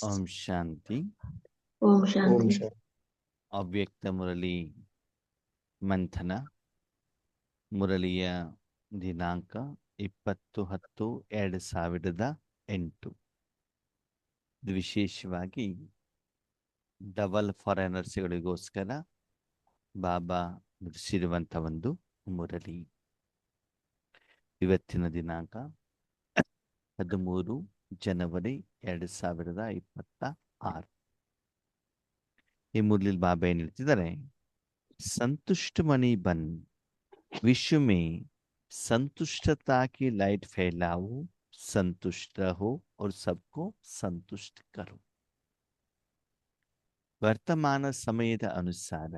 ಓಂ ಶಾಂತಿ. ಓಂ ಓಂ ಶಾಂತಿ. ಶಾಂತಿ. ಅವ್ಯಕ್ತ ಮುರಳಿ ಮಂಥನ. ಮುರಳಿಯ ದಿನಾಂಕ 20-10-2008. ಇದು ವಿಶೇಷವಾಗಿ ಡಬಲ್ ಫಾರಿನರ್ಸ್ಗಳಿಗೋಸ್ಕರ ಬಾಬಾ ನುಡಿಸಿರುವಂಥ ಒಂದು ಮುರಳಿ. ಇವತ್ತಿನ ದಿನಾಂಕ 13 ಜನವರಿ 2026. ಈ ಮುರಳಿ ಬಾಬಾ ಏನು ಹೇಳ್ತಿದ್ದಾರೆ? संतुष्ट मणि बन, विश्व में संतुष्टता की लाइट फैलाओ, संतुष्ट रहो और सबको संतुष्ट करो. ವರ್ತಮಾನ ಸಮಯದ ಅನುಸಾರ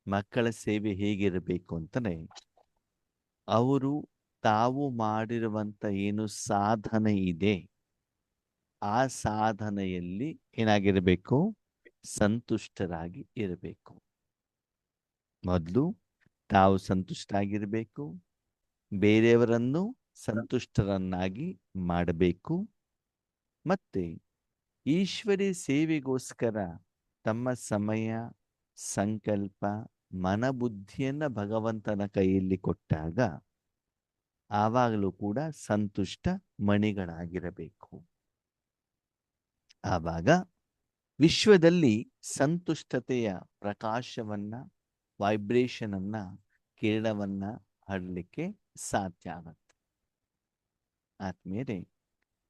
ಮಕ್ಕಳ ಸೇವೆ ಹೇಗಿರಬೇಕು ಅಂತಂದ್ರೆ, ಅವರು ತಾವು ಮಾಡಿರುವಂತ ಏನು ಸಾಧನೆ ಇದೆ ಆ ಸಾಧನೆಯಲ್ಲಿ ಏನಾಗಿರಬೇಕು? ಸಂತುಷ್ಟರಾಗಿ ಇರಬೇಕು. ಮೊದಲು ತಾವು ಸಂತುಷ್ಟರಾಗಿರಬೇಕು, ಬೇರೆಯವರನ್ನು ಸಂತುಷ್ಟರನ್ನಾಗಿ ಮಾಡಬೇಕು, ಮತ್ತೆ ಈಶ್ವರಿ ಸೇವೆಗೋಸ್ಕರ ತಮ್ಮ ಸಮಯ, ಸಂಕಲ್ಪ, ಮನಬುದ್ಧಿಯನ್ನ ಭಗವಂತನ ಕೈಯಲ್ಲಿ ಕೊಟ್ಟಾಗ ಆವಾಗಲೂ ಕೂಡ ಸಂತುಷ್ಟ ಮಣಿಗಳಾಗಿರಬೇಕು. ಆವಾಗ ವಿಶ್ವದಲ್ಲಿ ಸಂತುಷ್ಟತೆಯ ಪ್ರಕಾಶವನ್ನ, ವೈಬ್ರೇಷನ್ ಅನ್ನ, ಕಿರಣವನ್ನ ಹರಡಲಿಕ್ಕೆ ಸಾಧ್ಯ ಆಗತ್ತೆ. ಆದ್ಮೇಲೆ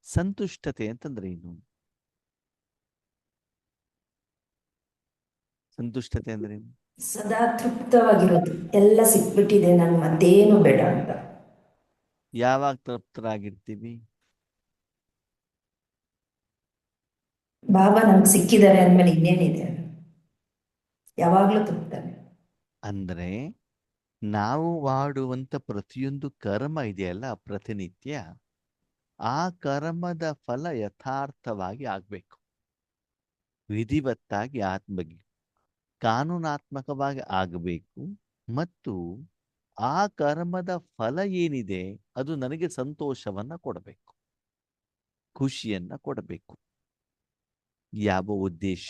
ಸಂತುಷ್ಟತೆ ಅಂತಂದ್ರೆ ಏನು? ಸಂತುಷ್ಟತೆ ಅಂದ್ರೆ ಏನು? ಸದಾ ತೃಪ್ತವಾಗಿರೋದು. ಎಲ್ಲ ಸಿಕ್ಬಿಟ್ಟಿದೆ, ನನ್ಗೆ ಮತ್ತೇನು ಬೇಡ ಅಂತ. ಯಾವಾಗ ತೃಪ್ತರಾಗಿರ್ತೀವಿ? ಬಾಬಾ ನಮ್ಗೆ ಸಿಕ್ಕಿದ್ದಾರೆ ಅಂದ್ಮೇಲೆ ಇನ್ನೇನಿದೆ? ಯಾವಾಗ್ಲೂ ತೃಪ್ತಾನೆ. ಅಂದ್ರೆ ನಾವು ಮಾಡುವಂತ ಪ್ರತಿಯೊಂದು ಕರ್ಮ ಇದೆಯಲ್ಲ ಪ್ರತಿನಿತ್ಯ, ಆ ಕರ್ಮದ ಫಲ ಯಥಾರ್ಥವಾಗಿ ಆಗ್ಬೇಕು. ವಿಧಿವತ್ತಾಗಿ ಆತ್ಮಗೆ ಕಾನೂನಾತ್ಮಕವಾಗಿ ಆಗಬೇಕು. ಮತ್ತು ಆ ಕರ್ಮದ ಫಲ ಏನಿದೆ ಅದು ನನಗೆ ಸಂತೋಷವನ್ನ ಕೊಡಬೇಕು, ಖುಷಿಯನ್ನ ಕೊಡಬೇಕು. ಯಾವ ಉದ್ದೇಶ,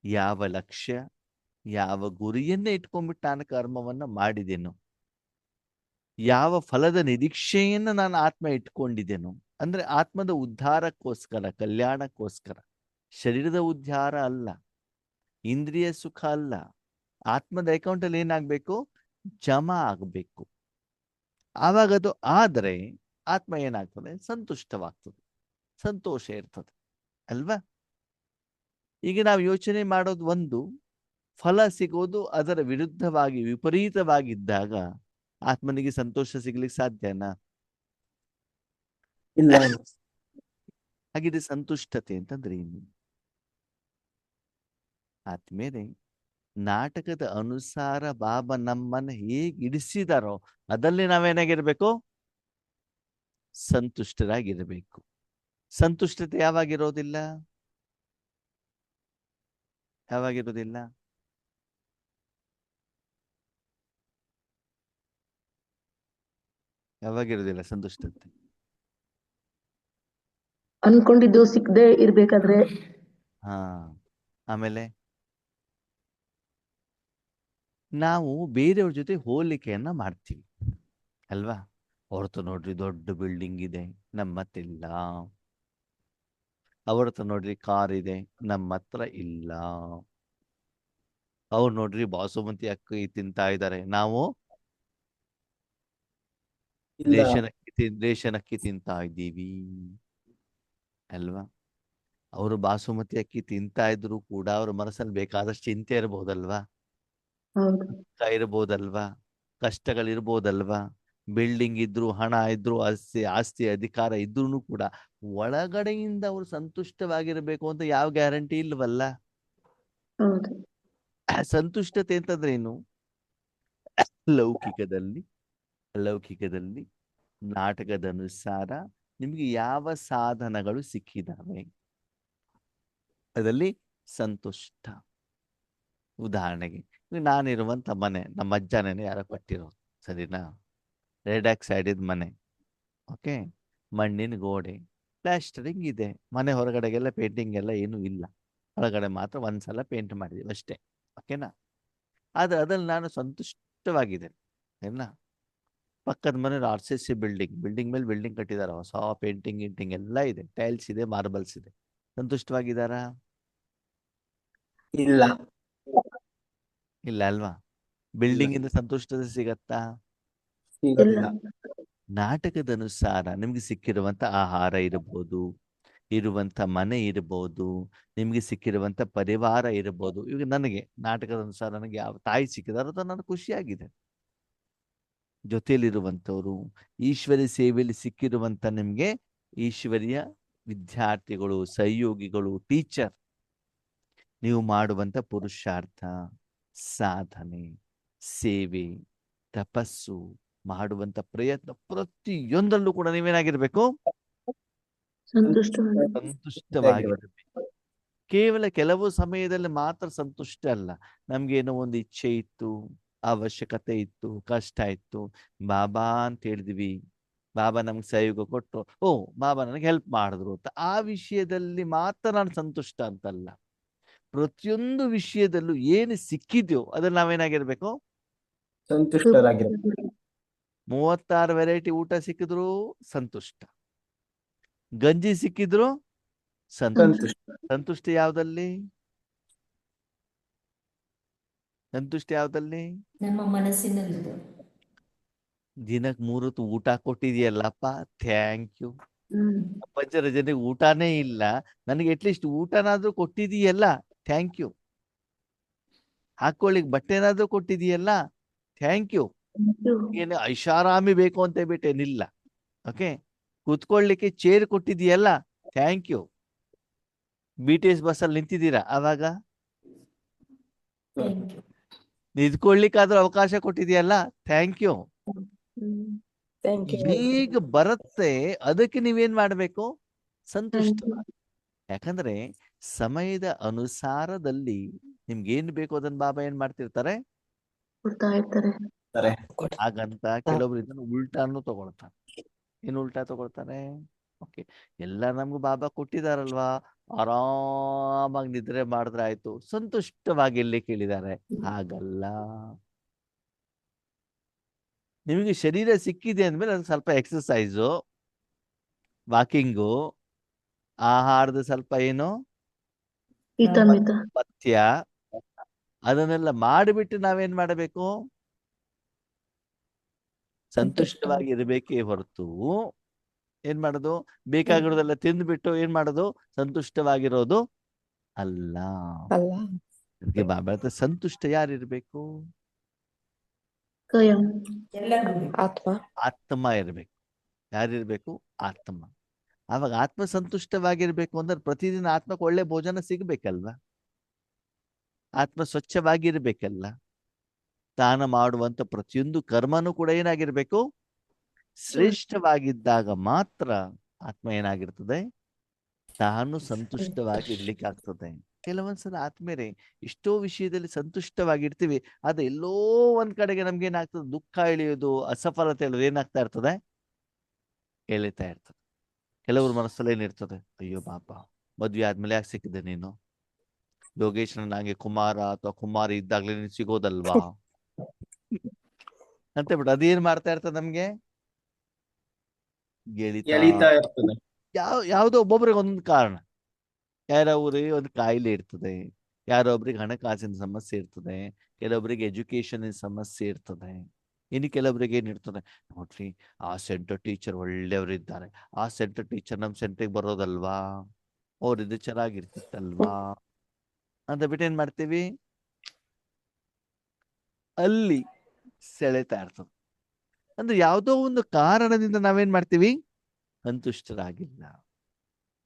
ಯಾವ ಲಕ್ಷ್ಯ, ಯಾವ ಗುರಿಯನ್ನ ಇಟ್ಕೊಂಡ್ಬಿಟ್ಟು ನಾನು ಕರ್ಮವನ್ನ ಮಾಡಿದೆನು, ಯಾವ ಫಲದ ನಿರೀಕ್ಷೆಯನ್ನ ನಾನು ಆತ್ಮ ಇಟ್ಕೊಂಡಿದ್ದೇನು, ಅಂದ್ರೆ ಆತ್ಮದ ಉದ್ಧಾರಕ್ಕೋಸ್ಕರ, ಕಲ್ಯಾಣಕ್ಕೋಸ್ಕರ. ಶರೀರದ ಉದ್ಧಾರ ಅಲ್ಲ, ಇಂದ್ರಿಯ ಸುಖ ಅಲ್ಲ. ಆತ್ಮದ ಅಕೌಂಟ್ ಅಲ್ಲಿ ಏನಾಗ್ಬೇಕು? ಜಮಾ ಆಗಬೇಕು. ಆವಾಗ ಅದು ಆದರೆ ಆತ್ಮ ಏನಾಗ್ತದೆ? ಸಂತುಷ್ಟವಾಗ್ತದೆ, ಸಂತೋಷ ಇರ್ತದೆ ಅಲ್ವಾ? ಈಗ ನಾವು ಯೋಚನೆ ಮಾಡೋದು ಒಂದು, ಫಲ ಸಿಗೋದು ಅದರ ವಿರುದ್ಧವಾಗಿ, ವಿಪರೀತವಾಗಿದ್ದಾಗ ಆತ್ಮನಿಗೆ ಸಂತೋಷ ಸಿಗ್ಲಿಕ್ಕೆ ಸಾಧ್ಯನಾ? ಇಲ್ಲ. ಹಾಗಿದೆ ಸಂತುಷ್ಟತೆ ಅಂತಂದ್ರೆ ಏನು? ಆದ್ಮೇಲೆ ನಾಟಕದ ಅನುಸಾರ ಬಾಬಾ ನಮ್ಮನ್ನು ಹೇಗೆ ಇಡಿಸಿದಾರೋ ಅದರಲ್ಲಿ ನಾವೇನಾಗಿರ್ಬೇಕು? ಸಂತುಷ್ಟರಾಗಿರಬೇಕು. ಸಂತುಷ್ಟತೆ ಯಾವಾಗಿರೋದಿಲ್ಲ? ಯಾವಾಗಿರೋದಿಲ್ಲ? ಯಾವಾಗಿರೋದಿಲ್ಲ ಸಂತುಷ್ಟತೆ? ಅನ್ಕೊಂಡಿದ್ದು ಸಿಕ್ಕದೆ ಇರ್ಬೇಕಾದ್ರೆ. ಹಾ, ಆಮೇಲೆ ನಾವು ಬೇರೆಯವ್ರ ಜೊತೆ ಹೋಲಿಕೆಯನ್ನ ಮಾಡ್ತೀವಿ ಅಲ್ವಾ? ಅವ್ರತ ನೋಡ್ರಿ ದೊಡ್ಡ ಬಿಲ್ಡಿಂಗ್ ಇದೆ, ನಮ್ಮ ಹತ್ರ ಇಲ್ಲ. ಅವ್ರ ಹತ್ರ ನೋಡ್ರಿ ಕಾರ್ ಇದೆ, ನಮ್ಮ ಹತ್ರ ಇಲ್ಲ. ಅವ್ರು ನೋಡ್ರಿ ಬಾಸುಮತಿ ಅಕ್ಕಿ ತಿಂತಾ ಇದ್ದಾರೆ, ನಾವು ಇಲ್ಲ. ರೇಷನ್ ಅಕ್ಕಿ ತಿಂತಾ ಇದ್ದೀವಿ ಅಲ್ವಾ? ಅವರು ಬಾಸುಮತಿ ಅಕ್ಕಿ ತಿಂತಾ ಇದ್ರು ಕೂಡ ಅವ್ರ ಮನಸ್ಸಲ್ಲಿ ಬೇಕಾದಷ್ಟು ಚಿಂತೆ ಇರ್ಬೋದಲ್ವಾ, ಹೌದು. ದುಃಖ ಇರ್ಬೋದಲ್ವಾ, ಕಷ್ಟಗಳಿರ್ಬೋದಲ್ವಾ. ಬಿಲ್ಡಿಂಗ್ ಇದ್ರು, ಹಣ ಇದ್ರು, ಆಸ್ತಿ ಅಧಿಕಾರ ಇದ್ರೂ ಕೂಡ ಒಳಗಡೆಯಿಂದ ಅವ್ರು ಸಂತುಷ್ಟವಾಗಿರ್ಬೇಕು ಅಂತ ಯಾವ ಗ್ಯಾರಂಟಿ ಇಲ್ವಲ್ಲ. ಹೌದು. ಸಂತುಷ್ಟತೆ ಅಂತಂದ್ರೇನು? ಲೌಕಿಕದಲ್ಲಿ ನಾಟಕದ ಅನುಸಾರ ನಿಮ್ಗೆ ಯಾವ ಸಾಧನಗಳು ಸಿಕ್ಕಿದಾವೆ ಅದರಲ್ಲಿ ಸಂತುಷ್ಟ. ಉದಾಹರಣೆಗೆ ನಾನಿರುವಂತ ಮನೆ ನಮ್ಮ ಅಜ್ಜನೇನೆ ಯಾರೋ ಕೊಟ್ಟಿರೋದು, ಸರಿನಾ? ರೆಡ್ ಆಕ್ಸೈಡ್ ಮನೆ, ಓಕೆ, ಮಣ್ಣಿನ ಗೋಡೆ, ಪ್ಲಾಸ್ಟರಿಂಗ್ ಇದೆ, ಮನೆ ಹೊರಗಡೆಗೆಲ್ಲ ಪೇಂಟಿಂಗ್ ಎಲ್ಲ ಏನೂ ಇಲ್ಲ, ಒಳಗಡೆ ಮಾತ್ರ ಒಂದ್ಸಲ ಪೇಂಟ್ ಮಾಡಿದೀವಿ ಅಷ್ಟೇ. ಓಕೆನಾ? ಆದ್ರೆ ಅದ್ರಲ್ಲಿ ನಾನು ಸಂತುಷ್ಟವಾಗಿದ್ದೇನೆ. ಏನ ಪಕ್ಕದ ಮನೆ ಆರ್ ಸಿ ಸಿ ಬಿಲ್ಡಿಂಗ್ ಮೇಲೆ ಬಿಲ್ಡಿಂಗ್ ಕಟ್ಟಿದ್ದಾರೆ, ಹೊಸ ಪೇಂಟಿಂಗ್ ಗಿಂಟಿಂಗ್ ಎಲ್ಲ ಇದೆ, ಟೈಲ್ಸ್ ಇದೆ, ಮಾರ್ಬಲ್ಸ್ ಇದೆ. ಸಂತುಷ್ಟವಾಗಿದ್ದಾರಾ? ಇಲ್ಲ. ಇಲ್ಲ ಅಲ್ವಾ? ಬಿಲ್ಡಿಂಗ್ ಇಂದ ಸಂತುಷ್ಟತೆ ಸಿಗತ್ತಾ? ಸಿಗಲ್ಲ. ಇಲ್ಲ. ನಾಟಕದ ಅನುಸಾರ ನಿಮ್ಗೆ ಸಿಕ್ಕಿರುವಂತ ಆಹಾರ ಇರಬಹುದು, ಇರುವಂತ ಮನೆ ಇರಬಹುದು, ನಿಮ್ಗೆ ಸಿಕ್ಕಿರುವಂತ ಪರಿವಾರ ಇರಬಹುದು. ಈಗ ನನಗೆ ನಾಟಕದ ಅನುಸಾರ ನನಗೆ ಯಾವ ತಾಯಿ ಸಿಕ್ಕಿದಾರೋ ಅದು ನನಗೆ ಖುಷಿಯಾಗಿದೆ. ಜೊತೆಯಲ್ಲಿರುವಂಥವ್ರು, ಈಶ್ವರಿ ಸೇವೆಯಲ್ಲಿ ಸಿಕ್ಕಿರುವಂತ ನಿಮ್ಗೆ ಈಶ್ವರಿಯ ವಿದ್ಯಾರ್ಥಿಗಳು, ಸಹಯೋಗಿಗಳು, ಟೀಚರ್, ನೀವು ಮಾಡುವಂತ ಪುರುಷಾರ್ಥ, ಸಾಧನೆ, ಸೇವೆ, ತಪಸ್ಸು, ಮಾಡುವಂತ ಪ್ರಯತ್ನ ಪ್ರತಿಯೊಂದರಲ್ಲೂ ಕೂಡ ನೀವೇನಾಗಿರ್ಬೇಕು? ಸಂತುಷ್ಟವಾಗಿರಬೇಕು. ಕೇವಲ ಕೆಲವು ಸಮಯದಲ್ಲಿ ಮಾತ್ರ ಸಂತುಷ್ಟ ಅಲ್ಲ. ನಮ್ಗೇನೋ ಒಂದು ಇಚ್ಛೆ ಇತ್ತು, ಅವಶ್ಯಕತೆ ಇತ್ತು, ಕಷ್ಟ ಇತ್ತು, ಬಾಬಾ ಅಂತ ಹೇಳಿದ್ವಿ, ಬಾಬಾ ನಮ್ಗೆ ಸಹಯೋಗ ಕೊಟ್ಟರು, ಓ ಬಾಬಾ ನನಗೆ ಹೆಲ್ಪ್ ಮಾಡಿದ್ರು ಅಂತ, ಆ ವಿಷಯದಲ್ಲಿ ಮಾತ್ರ ನಾನು ಸಂತುಷ್ಟ ಅಂತಲ್ಲ. ಪ್ರತಿಯೊಂದು ವಿಷಯದಲ್ಲೂ ಏನು ಸಿಕ್ಕಿದ್ಯೋ ಅದ್ರಲ್ಲಿ ನಾವೇನಾಗಿರ್ಬೇಕು? ಸಂತುಷ್ಟರಾಗಿರ್ಬೇಕು. 36 ವೆರೈಟಿ ಊಟ ಸಿಕ್ಕಿದ್ರು ಸಂತುಷ್ಟ, ಗಂಜಿ ಸಿಕ್ಕಿದ್ರು ಸಂತುಷ್ಟ. ಸಂತುಷ್ಟ ಯಾವ್ದಲ್ಲಿ? ಸಂತುಷ್ಟ ಯಾವ್ದಲ್ಲಿ? ನಮ್ಮ ಮನಸ್ಸಿನಲ್ಲಿದೆ. ದಿನಕ್ಕೆ 3 ಹೊತ್ತು ಊಟ ಕೊಟ್ಟಿದೆಯಲ್ಲಪ್ಪ, ಥ್ಯಾಂಕ್ ಯು. ಪ್ರಪಂಚದ ಜನರಿಗೆ ಊಟನೇ ಇಲ್ಲ, ನನಗೆ ಅಟ್ಲೀಸ್ಟ್ ಊಟನಾದ್ರೂ ಕೊಟ್ಟಿದೀಯಲ್ಲ, ಥ್ಯಾಂಕ್ ಯು. ಹಾಕೊಳ್ಳಿಕ್ ಬಟ್ಟೆನಾದ್ರೂ ಕೊಟ್ಟಿದೀಯಲ್ಲ, ಥ್ಯಾಂಕ್ ಯು. ಏನು ಐಷಾರಾಮಿ ಬೇಕು ಅಂತ ಬಿಟ್ಟೇನಿಲ್ಲ. ಓಕೆ, ಕೂತ್ಕೊಳ್ಳಿಕ್ಕೆ ಚೇರ್ ಕೊಟ್ಟಿದೀಯಲ್ಲ, ಥ್ಯಾಂಕ್ ಯು. BTS ಬಸ್ಸಲ್ಲಿ ನಿಂತಿದ್ದೀರಾ, ಅವಾಗ ಥ್ಯಾಂಕ್ ಯು. ನಿಂತ್ಕೊಳ್ಳಿಕ್ಕಾದ್ರೂ ಅವಕಾಶ ಕೊಟ್ಟಿದೆಯಲ್ಲ, ಥ್ಯಾಂಕ್ ಯು. ಈಗ ಬರುತ್ತೆ, ಅದಕ್ಕೆ ನೀವೇನ್ ಮಾಡ್ಬೇಕು? ಸಂತುಷ್ಟ. ಯಾಕಂದ್ರೆ ಸಮಯದ ಅನುಸಾರದಲ್ಲಿ ನಿಮ್ಗೇನ್ ಬೇಕು ಅದನ್ನ ಬಾಬಾ ಏನ್ ಮಾಡ್ತಿರ್ತಾರೆ? ಹಾಗಂತ ಕೆಲವೊಬ್ರು ಇದನ್ನು ಉಲ್ಟಾನು ತಗೊಳ್ತಾರೆ. ಏನು ಉಲ್ಟಾ ತಗೊಳ್ತಾರೆ? ಓಕೆ, ಎಲ್ಲ ನಮ್ಗೂ ಬಾಬಾ ಕೊಟ್ಟಿದಾರಲ್ವಾ, ಆರಾಮಾಗಿ ನಿದ್ರೆ ಮಾಡಿದ್ರೆ ಆಯ್ತು, ಸಂತುಷ್ಟವಾಗಿ ಎಲ್ಲಿ ಕೇಳಿದ್ದಾರೆ? ಹಾಗಲ್ಲ. ನಿಮಗೆ ಶರೀರ ಸಿಕ್ಕಿದೆ ಅಂದ್ಮೇಲೆ ಅದು ಸ್ವಲ್ಪ ಎಕ್ಸಸೈಸು, ವಾಕಿಂಗು, ಆಹಾರದ ಸ್ವಲ್ಪ ಏನು ಪಥ್ಯ, ಅದನ್ನೆಲ್ಲ ಮಾಡಿಬಿಟ್ಟು ನಾವೇನ್ ಮಾಡಬೇಕು? ಸಂತುಷ್ಟವಾಗಿ ಇರಬೇಕೇ ಹೊರತು ಏನ್ ಮಾಡೋದು? ಬೇಕಾಗಿರೋದೆಲ್ಲ ತಿಂದ್ಬಿಟ್ಟು ಏನ್ ಮಾಡೋದು? ಸಂತುಷ್ಟವಾಗಿರೋದು ಅಲ್ಲ. ಅದಕ್ಕೆ ಬಾಬಾ ಹೇಳ್ತಾರೆ, ಸಂತುಷ್ಟ ಯಾರಿರ್ಬೇಕು? ಆತ್ಮ ಇರ್ಬೇಕು. ಯಾರಿರ್ಬೇಕು? ಆತ್ಮ. ಆವಾಗ ಆತ್ಮ ಸಂತುಷ್ಟವಾಗಿರ್ಬೇಕು ಅಂದ್ರೆ ಪ್ರತಿದಿನ ಆತ್ಮಕ್ಕೆ ಒಳ್ಳೆ ಭೋಜನ ಸಿಗ್ಬೇಕಲ್ವಾ? ಆತ್ಮ ಸ್ವಚ್ಛವಾಗಿರ್ಬೇಕಲ್ಲ. ತಾನು ಮಾಡುವಂತ ಪ್ರತಿಯೊಂದು ಕರ್ಮನೂ ಕೂಡ ಏನಾಗಿರ್ಬೇಕು? ಶ್ರೇಷ್ಠವಾಗಿದ್ದಾಗ ಮಾತ್ರ ಆತ್ಮ ಏನಾಗಿರ್ತದೆ? ತಾನು ಸಂತುಷ್ಟವಾಗಿ ಇರ್ಲಿಕ್ಕೆ ಆಗ್ತದೆ. ಕೆಲವೊಂದ್ಸಲ ಆತ್ಮೇರೆ ಎಷ್ಟೋ ವಿಷಯದಲ್ಲಿ ಸಂತುಷ್ಟವಾಗಿರ್ತೀವಿ, ಆದ್ರೆ ಎಲ್ಲೋ ಒಂದ್ ಕಡೆಗೆ ನಮ್ಗೆ ಏನಾಗ್ತದೆ? ದುಃಖ ಇಳಿಯೋದು, ಅಸಫಲತೆ ಹೇಳೋದು ಏನಾಗ್ತಾ ಇರ್ತದೆ? ಎಳಿತಾ ಇರ್ತದೆ. ಕೆಲವ್ರ ಮನಸ್ಸಲ್ಲಿ ಏನಿರ್ತದೆ? ಅಯ್ಯೋ ಪಾಪ, ಮದ್ವೆ ಆದ್ಮೇಲೆ ಯಾಕೆ ಸಿಕ್ಕಿದೆ ನೀನು? ಯೋಗೇಶ್ ನಂಗೆ ಕುಮಾರ ಅಥವಾ ಕುಮಾರಿ ಇದ್ದಾಗ್ಲೇ ನೀನು ಸಿಗೋದಲ್ವಾ ಅಂತ ಬಿಟ್ಟು ಅದೇನ್ ಮಾಡ್ತಾ ಇರ್ತದೆ ನಮ್ಗೆ? ಎಳಿತಾ ಇರ್ತದೆ. ಯಾವ್ದೋ ಒಬ್ಬೊಬ್ರಿಗೆ ಒಂದೊಂದು ಕಾರಣ. ಯಾರೊಬ್ರಿಗೆ ಒಂದು ಕಾಯಿಲೆ ಇರ್ತದೆ, ಯಾರೊಬ್ರಿಗೆ ಹಣಕಾಸಿನ ಸಮಸ್ಯೆ ಇರ್ತದೆ, ಕೆಲವೊಬ್ರಿಗೆ ಎಜುಕೇಶನ್ ಸಮಸ್ಯೆ ಇರ್ತದೆ, ಇನ್ನು ಕೆಲವೊಬ್ರಿಗೆ ಏನಿರ್ತದೆ? ನೋಡ್ರಿ, ಆ ಸೆಂಟರ್ ಟೀಚರ್ ಒಳ್ಳೆಯವರಿದ್ದಾರೆ, ಆ ಸೆಂಟರ್ ಟೀಚರ್ ನಮ್ ಸೆಂಟ್ರಿಗೆ ಬರೋದಲ್ವಾ, ಅವ್ರಿದ್ದು ಚೆನ್ನಾಗಿರ್ತಿತ್ತಲ್ವಾ ಅಂತ ಬಿಟ್ಟು ಏನ್ ಮಾಡ್ತೀವಿ? ಅಲ್ಲಿ ಸೆಳೆತಾ ಇರ್ತದೆ. ಅಂದ್ರೆ ಯಾವುದೋ ಒಂದು ಕಾರಣದಿಂದ ನಾವೇನ್ ಮಾಡ್ತೀವಿ? ಸಂತುಷ್ಟರಾಗಿಲ್ಲ.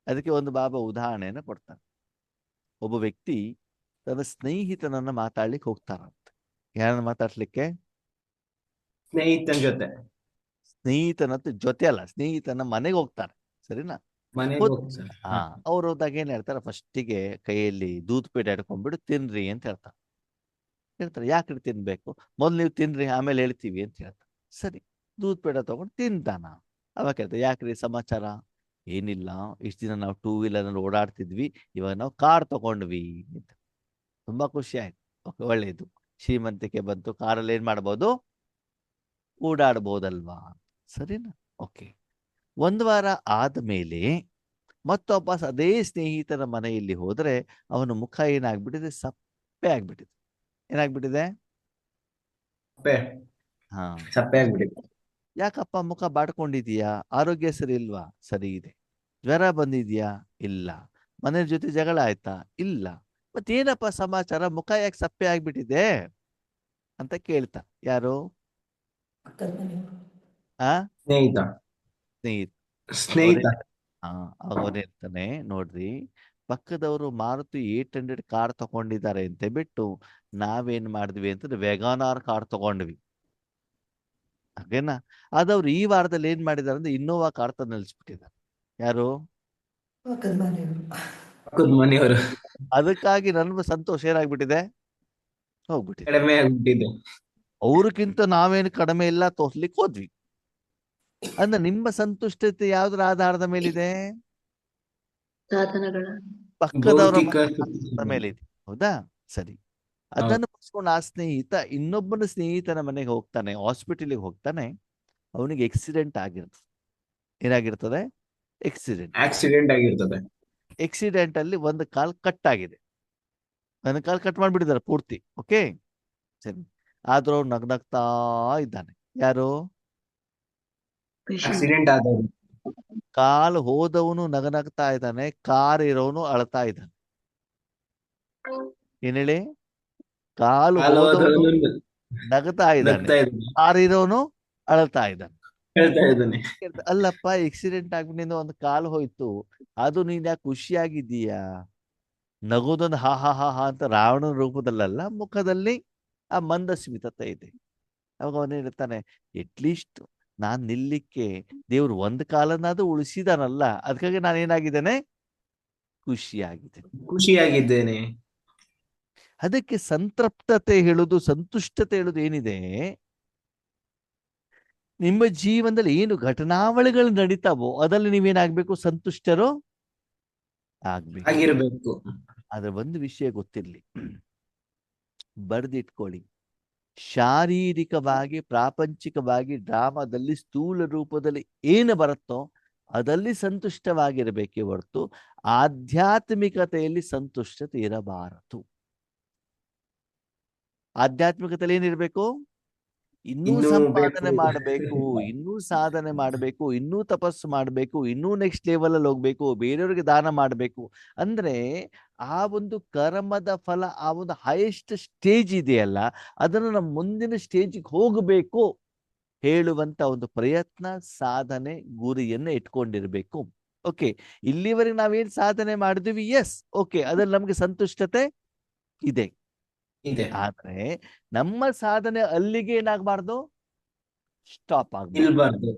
ಅದಕ್ಕೆ ಒಂದು ಬಾಬಾ ಉದಾಹರಣೆಯನ್ನು ಕೊಡ್ತಾರೆ. ಒಬ್ಬ ವ್ಯಕ್ತಿ ತನ್ನ ಸ್ನೇಹಿತನನ್ನ ಮಾತಾಡ್ಲಿಕ್ಕೆ ಹೋಗ್ತಾರಂತೆ. ಯಾರನ್ನ ಮಾತಾಡ್ಲಿಕ್ಕೆ? ಸ್ನೇಹಿತನ ಜೊತೆ. ಸ್ನೇಹಿತನಂತ ಜೊತೆ ಅಲ್ಲ, ಸ್ನೇಹಿತನ ಮನೆಗೆ ಹೋಗ್ತಾರೆ, ಸರಿನಾ? ಅವ್ರು ಹೋದಾಗ ಏನ್ ಹೇಳ್ತಾರೆ? ಫಸ್ಟಿಗೆ ಕೈಯಲ್ಲಿ ದೂತ್ ಪೇಡ ಹಿಡ್ಕೊಂಡ್ಬಿಟ್ಟು ತಿನ್ರಿ ಅಂತ ಹೇಳ್ತಾರೆ. ಯಾಕ್ರಿ ತಿನ್ಬೇಕು? ಮೊದ್ಲು ನೀವು ತಿನ್ರಿ, ಆಮೇಲೆ ಹೇಳ್ತೀವಿ ಅಂತ ಹೇಳ್ತಾರೆ. ಸರಿ, ದೂತ್ ಪೇಡ ತಗೊಂಡು ತಿಂತಾನ. ಅವಾಗ ಹೇಳ್ತಾರೆ, ಯಾಕ್ರಿ ಸಮಾಚಾರ? ಏನಿಲ್ಲ, ಇಷ್ಟು ದಿನ ನಾವು ಟೂ ವೀಲರ್ ಓಡಾಡ್ತಿದ್ವಿ, ಇವಾಗ ನಾವು ಕಾರ್ ತಗೊಂಡ್ವಿ ಅಂತ. ತುಂಬಾ ಖುಷಿ ಆಯ್ತು. ಓಕೆ, ಒಳ್ಳೇದು. ಶ್ರೀಮಂತಿಕೆ ಬಂತು, ಕಾರಲ್ಲಿ ಏನ್ ಮಾಡ್ಬೋದು, ಓಡಾಡ್ಬೋದಲ್ವಾ? ಸರಿನಾ? ಓಕೆ. ಒಂದು ವಾರ ಆದ್ಮೇಲೆ ಮತ್ತೊಬ್ಬ ಅದೇ ಸ್ನೇಹಿತನ ಮನೆಯಲ್ಲಿ ಹೋದ್ರೆ ಅವನ ಮುಖ ಏನಾಗ್ಬಿಟ್ಟಿದೆ, ಸಪ್ಪೆ ಆಗ್ಬಿಟ್ಟಿದೆ. ಏನಾಗ್ಬಿಟ್ಟಿದೆ? ಸಪ್ಪೆ ಹಾ. ಸಪ್ಪೆ ಆಗ್ಬಿಟ್ಟಿದೆ. ಯಾಕಪ್ಪ ಮುಖ ಬಾಡ್ಕೊಂಡಿದೀಯಾ? ಆರೋಗ್ಯ ಸರಿ ಇಲ್ವಾ? ಸರಿ ಇದೆ. ಜ್ವರ ಬಂದಿದ್ಯಾ? ಇಲ್ಲ. ಮನೆಯ ಜೊತೆ ಜಗಳ ಆಯ್ತಾ? ಇಲ್ಲ. ಮತ್ತೇನಪ್ಪ ಸಮಾಚಾರ, ಮುಖ ಯಾಕೆ ಸಪ್ಪೆ ಆಗ್ಬಿಟ್ಟಿದೆ ಅಂತ ಕೇಳ್ತಾ. ಯಾರು? ಪಕ್ಕದ ಮನೆಯವರು. ಆ ಸ್ನೇಹಿತ ಸ್ನೇಹಿತ. ಅವನೇ. ಸ್ನೇಹಿತ ಹಾ, ಅವನಿರ್ತಾನೆ. ನೋಡ್ರಿ, ಪಕ್ಕದವರು ಮಾರುತಿ 800 ಕಾರ್ ತಗೊಂಡಿದ್ದಾರೆ ಅಂತ ಬಿಟ್ಟು ನಾವೇನ್ ಮಾಡಿದ್ವಿ ಅಂತಂದ್ರೆ ವೆಗಾನಾರ್ ಕಾರ್ ತಗೊಂಡ್ವಿ. ಹಾಗೇನಾ? ಅದವ್ರು ಈ ವಾರದಲ್ಲಿ ಏನ್ ಮಾಡಿದಾರೆ ಅಂದ್ರೆ ಇನ್ನೋವಾ ಕಾರ್ ತಂದು ನಿಲ್ಸ್ಬಿಟ್ಟಿದ್ದಾರೆ. ಯಾರು? ಪಕ್ಕದ ಮನೆಯವರು. ಪಕ್ಕದ ಮನೆಯವರು. ಅದಕ್ಕಾಗಿ ನನ್ನ ಸಂತೋಷ ಏನಾಗ್ಬಿಟ್ಟಿದೆ, ಹೋಗ್ಬಿಟ್ಟಿದೆ. ಕಡಿಮೆ ಆಗ್ಬಿಟ್ಟಿದೆ. ಅವ್ರಿಗಿಂತ ನಾವೇನು ಕಡಿಮೆ ಇಲ್ಲ ತೋರ್ಸ್ಲಿಕ್ಕೆ ಹೋದ್ವಿ. ಅಂದ್ರೆ ನಿಮ್ಮ ಸಂತುಷ್ಟತೆ ಯಾವ್ದ್ರ ಆಧಾರದ ಮೇಲಿದೆ? ಸಾಧನಗಳ. ಪಕ್ಕದವರ ಭೌತಿಕ ಆಧಾರದ ಮೇಲೆ ಇದೆ. ಹೌದಾ? ಸರಿ. ಅದನ್ನು ಮುಗಿಸ್ಕೊಂಡು ಆ ಸ್ನೇಹಿತ ಇನ್ನೊಬ್ಬನ ಸ್ನೇಹಿತನ ಮನೆಗೆ ಹೋಗ್ತಾನೆ, ಹಾಸ್ಪಿಟಲ್ಗೆ ಹೋಗ್ತಾನೆ. ಅವನಿಗೆ ಆಕ್ಸಿಡೆಂಟ್ ಆಗಿರ್ತದೆ. ಏನಾಗಿರ್ತದೆ? ಆಕ್ಸಿಡೆಂಟ್. ಆಕ್ಸಿಡೆಂಟ್ ಆಗಿರ್ತದೆ. ಆಕ್ಸಿಡೆಂಟ್ ಅಲ್ಲಿ ಒಂದು ಕಾಲ್ ಕಟ್ ಆಗಿದೆ. ಒಂದು ಕಾಲ್ ಕಟ್ ಮಾಡ್ಬಿಟ್ಟಿದ್ದಾರೆ ಪೂರ್ತಿ. ಓಕೆ, ಸರಿ. ಆದ್ರೂ ಅವ್ನು ನಗ್ನಗ್ತಾ ಇದ್ದಾನೆ. ಯಾರು? ಆಕ್ಸಿಡೆಂಟ್ ಆದವರು. ಕಾಲ್ ಹೋದವನು ನಗನಗ್ತಾ ಇದ್ದಾನೆ, ಕಾರ್ ಇರೋನು ಅಳ್ತಾ ಇದ್ದಾನೆ. ಏನ್ ಹೇಳಿ? ಕಾಲು ಹೋದವನು ಹೋದವನು ನಗ್ತಾ ಇದ್ದಾನೆ, ನಗ್ತಾ ಇದ್ದಾನೆ, ಕಾರ್ ಇರೋನು ಅಳ್ತಾ ಇದ್ದಾನೆ. ಹೇಳ್ತಾ ಇದ್ದಾನೆ. ಅಲ್ಲಪ್ಪ, ಆಕ್ಸಿಡೆಂಟ್ ಆಗ್ಬಿಟ್ಟಿಂದ ಒಂದು ಕಾಲು ಹೋಯ್ತು, ಅದು ನೀನ್ ಯಾಕೆ ಖುಷಿಯಾಗಿದ್ದೀಯಾ? ನಗೋದೊಂದು ಹಾ ಹಾ ಹಾ ಹಾ ಅಂತ ರಾವಣನ ರೂಪದಲ್ಲಲ್ಲ, ಮುಖದಲ್ಲಿ ಆ ಮಂದಸ್ಮಿತತೆ ಇದೆ. ಅವಾಗ ಅವನು ಹೇಳ್ತಾನೆ, ಎಟ್ಲೀಸ್ಟ್ ನಾನ್ ನಿಲ್ಲಿಕ್ಕೆ ದೇವ್ರು ಒಂದು ಕಾಲನಾದ್ರೂ ಉಳಿಸಿದಾನಲ್ಲ, ಅದಕ್ಕಾಗಿ ನಾನೇನಾಗಿದ್ದೇನೆ, ಖುಷಿಯಾಗಿದ್ದೇನೆ. ಖುಷಿಯಾಗಿದ್ದೇನೆ. ಅದಕ್ಕೆ ಸಂತೃಪ್ತತೆ ಹೇಳುದು, ಸಂತುಷ್ಟತೆ ಹೇಳುದು ಏನಿದೆ, ನಿಮ್ಮ ಜೀವನದಲ್ಲಿ ಏನು ಘಟನಾವಳಿಗಳು ನಡೀತಾವೋ ಅದರಲ್ಲಿ ನೀವೇನಾಗ್ಬೇಕು, ಸಂತುಷ್ಟರು ಆಗ್ಬೇಕು. ಆಗಿರ್ಬೇಕು. ಆದ್ರೆ ಒಂದು ವಿಷಯ ಗೊತ್ತಿರ್ಲಿ, ಬರೆದಿಟ್ಕೊಳ್ಳಿ. ಶಾರೀರಿಕವಾಗಿ, ಪ್ರಾಪಂಚಿಕವಾಗಿ, ಡ್ರಾಮಾದಲ್ಲಿ ಸ್ಥೂಲ ರೂಪದಲ್ಲಿ ಏನು ಬರುತ್ತೋ ಅದಲ್ಲಿ ಸಂತುಷ್ಟವಾಗಿರಬೇಕೇ ಹೊರತು ಆಧ್ಯಾತ್ಮಿಕತೆಯಲ್ಲಿ ಸಂತುಷ್ಟತೆ ಇರಬಾರದು. ಆಧ್ಯಾತ್ಮಿಕತೆಯಲ್ಲಿ ಏನಿರಬೇಕು? ಇನ್ನೂ ಇನ್ನೂ ಸಂಪಾದನೆ ಬೇಕು. ಮಾಡಬೇಕು, ಇನ್ನೂ ಸಾಧನೆ ಮಾಡಬೇಕು, ಇನ್ನೂ ತಪಸ್ಸು ಮಾಡಬೇಕು, ಇನ್ನೂ ನೆಕ್ಸ್ಟ್ ಲೆವೆಲ್ ಅಲ್ಲಿ ಹೋಗ್ಬೇಕು, ಬೇರೆಯವ್ರಿಗೆ ದಾನ ಮಾಡಬೇಕು. ಅಂದ್ರೆ ಆ ಒಂದು ಕರ್ಮದ ಫಲ, ಆ ಒಂದು ಹೈಯೆಸ್ಟ್ ಸ್ಟೇಜ್ ಇದೆಯಲ್ಲ, ಅದನ್ನು ನಮ್ಮ ಮುಂದಿನ ಸ್ಟೇಜಿಗೆ ಹೋಗಬೇಕು ಹೇಳುವಂತ ಒಂದು ಪ್ರಯತ್ನ, ಸಾಧನೆ, ಗುರಿಯನ್ನ ಇಟ್ಕೊಂಡಿರ್ಬೇಕು. ಓಕೆ, ಇಲ್ಲಿವರೆಗೆ ನಾವೇನ್ ಸಾಧನೆ ಮಾಡಿದ್ವಿ, ಎಸ್, ಓಕೆ, ಅದ್ರಲ್ಲಿ ನಮ್ಗೆ ಸಂತುಷ್ಟತೆ ಇದೆ. ಇದೆ. ಆದ್ರೆ ನಮ್ಮ ಸಾಧನೆ ಅಲ್ಲಿಗೆ ಏನಾಗಬಾರ್ದು, ಸ್ಟಾಪ್ ಆಗ್ಬಾರ್ದು. ನಿಲ್ಬಾರ್ದು.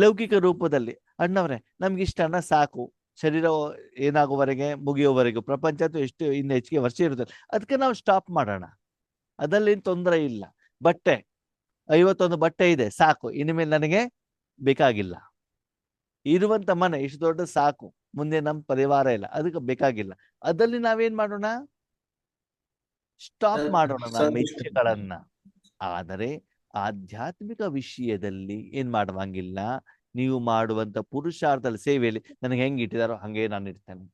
ಲೌಕಿಕ ರೂಪದಲ್ಲಿ ಅಣ್ಣವ್ರೆ ನಮ್ಗೆ ಇಷ್ಟ ಅನ್ನ ಸಾಕು, ಶರೀರ ಏನಾಗುವವರೆಗೆ, ಮುಗಿಯುವವರೆಗೂ, ಪ್ರಪಂಚ ಅಂತೂ ಎಷ್ಟು ಇನ್ನು ಹೆಚ್ಚಿಗೆ ವರ್ಷ ಇರುತ್ತೆ, ಅದಕ್ಕೆ ನಾವು ಸ್ಟಾಪ್ ಮಾಡೋಣ, ಅದ್ರಲ್ಲಿ ತೊಂದರೆ ಇಲ್ಲ. ಬಟ್ಟೆ 51 ಬಟ್ಟೆ ಇದೆ, ಸಾಕು, ಇನ್ಮೇಲೆ ನನಗೆ ಬೇಕಾಗಿಲ್ಲ. ಇರುವಂತ ಮನೆ ಇಷ್ಟು ದೊಡ್ಡ ಸಾಕು, ಮುಂದೆ ನಮ್ಮ ಪರಿವಾರ ಇಲ್ಲ, ಅದಕ್ಕೆ ಬೇಕಾಗಿಲ್ಲ. ಅದಲ್ಲಿ ನಾವೇನ್ ಮಾಡೋಣ, ಸ್ಟಾಪ್ ಮಾಡೋಣ ನಮ್ಮ ಸಂತುಷ್ಟ. ಇಚ್ಛೆಗಳನ್ನ. ಆದರೆ ಆಧ್ಯಾತ್ಮಿಕ ವಿಷಯದಲ್ಲಿ ಏನ್ ಮಾಡುವಂಗಿಲ್ಲ. ನೀವು ಮಾಡುವಂತ ಪುರುಷಾರ್ಥದಲ್ಲಿ, ಸೇವೆಯಲ್ಲಿ ನನಗೆ ಹೆಂಗ್ ಇಟ್ಟಿದಾರೋ ಹಂಗೆ ನಾನು ಇರ್ತೇನೆ.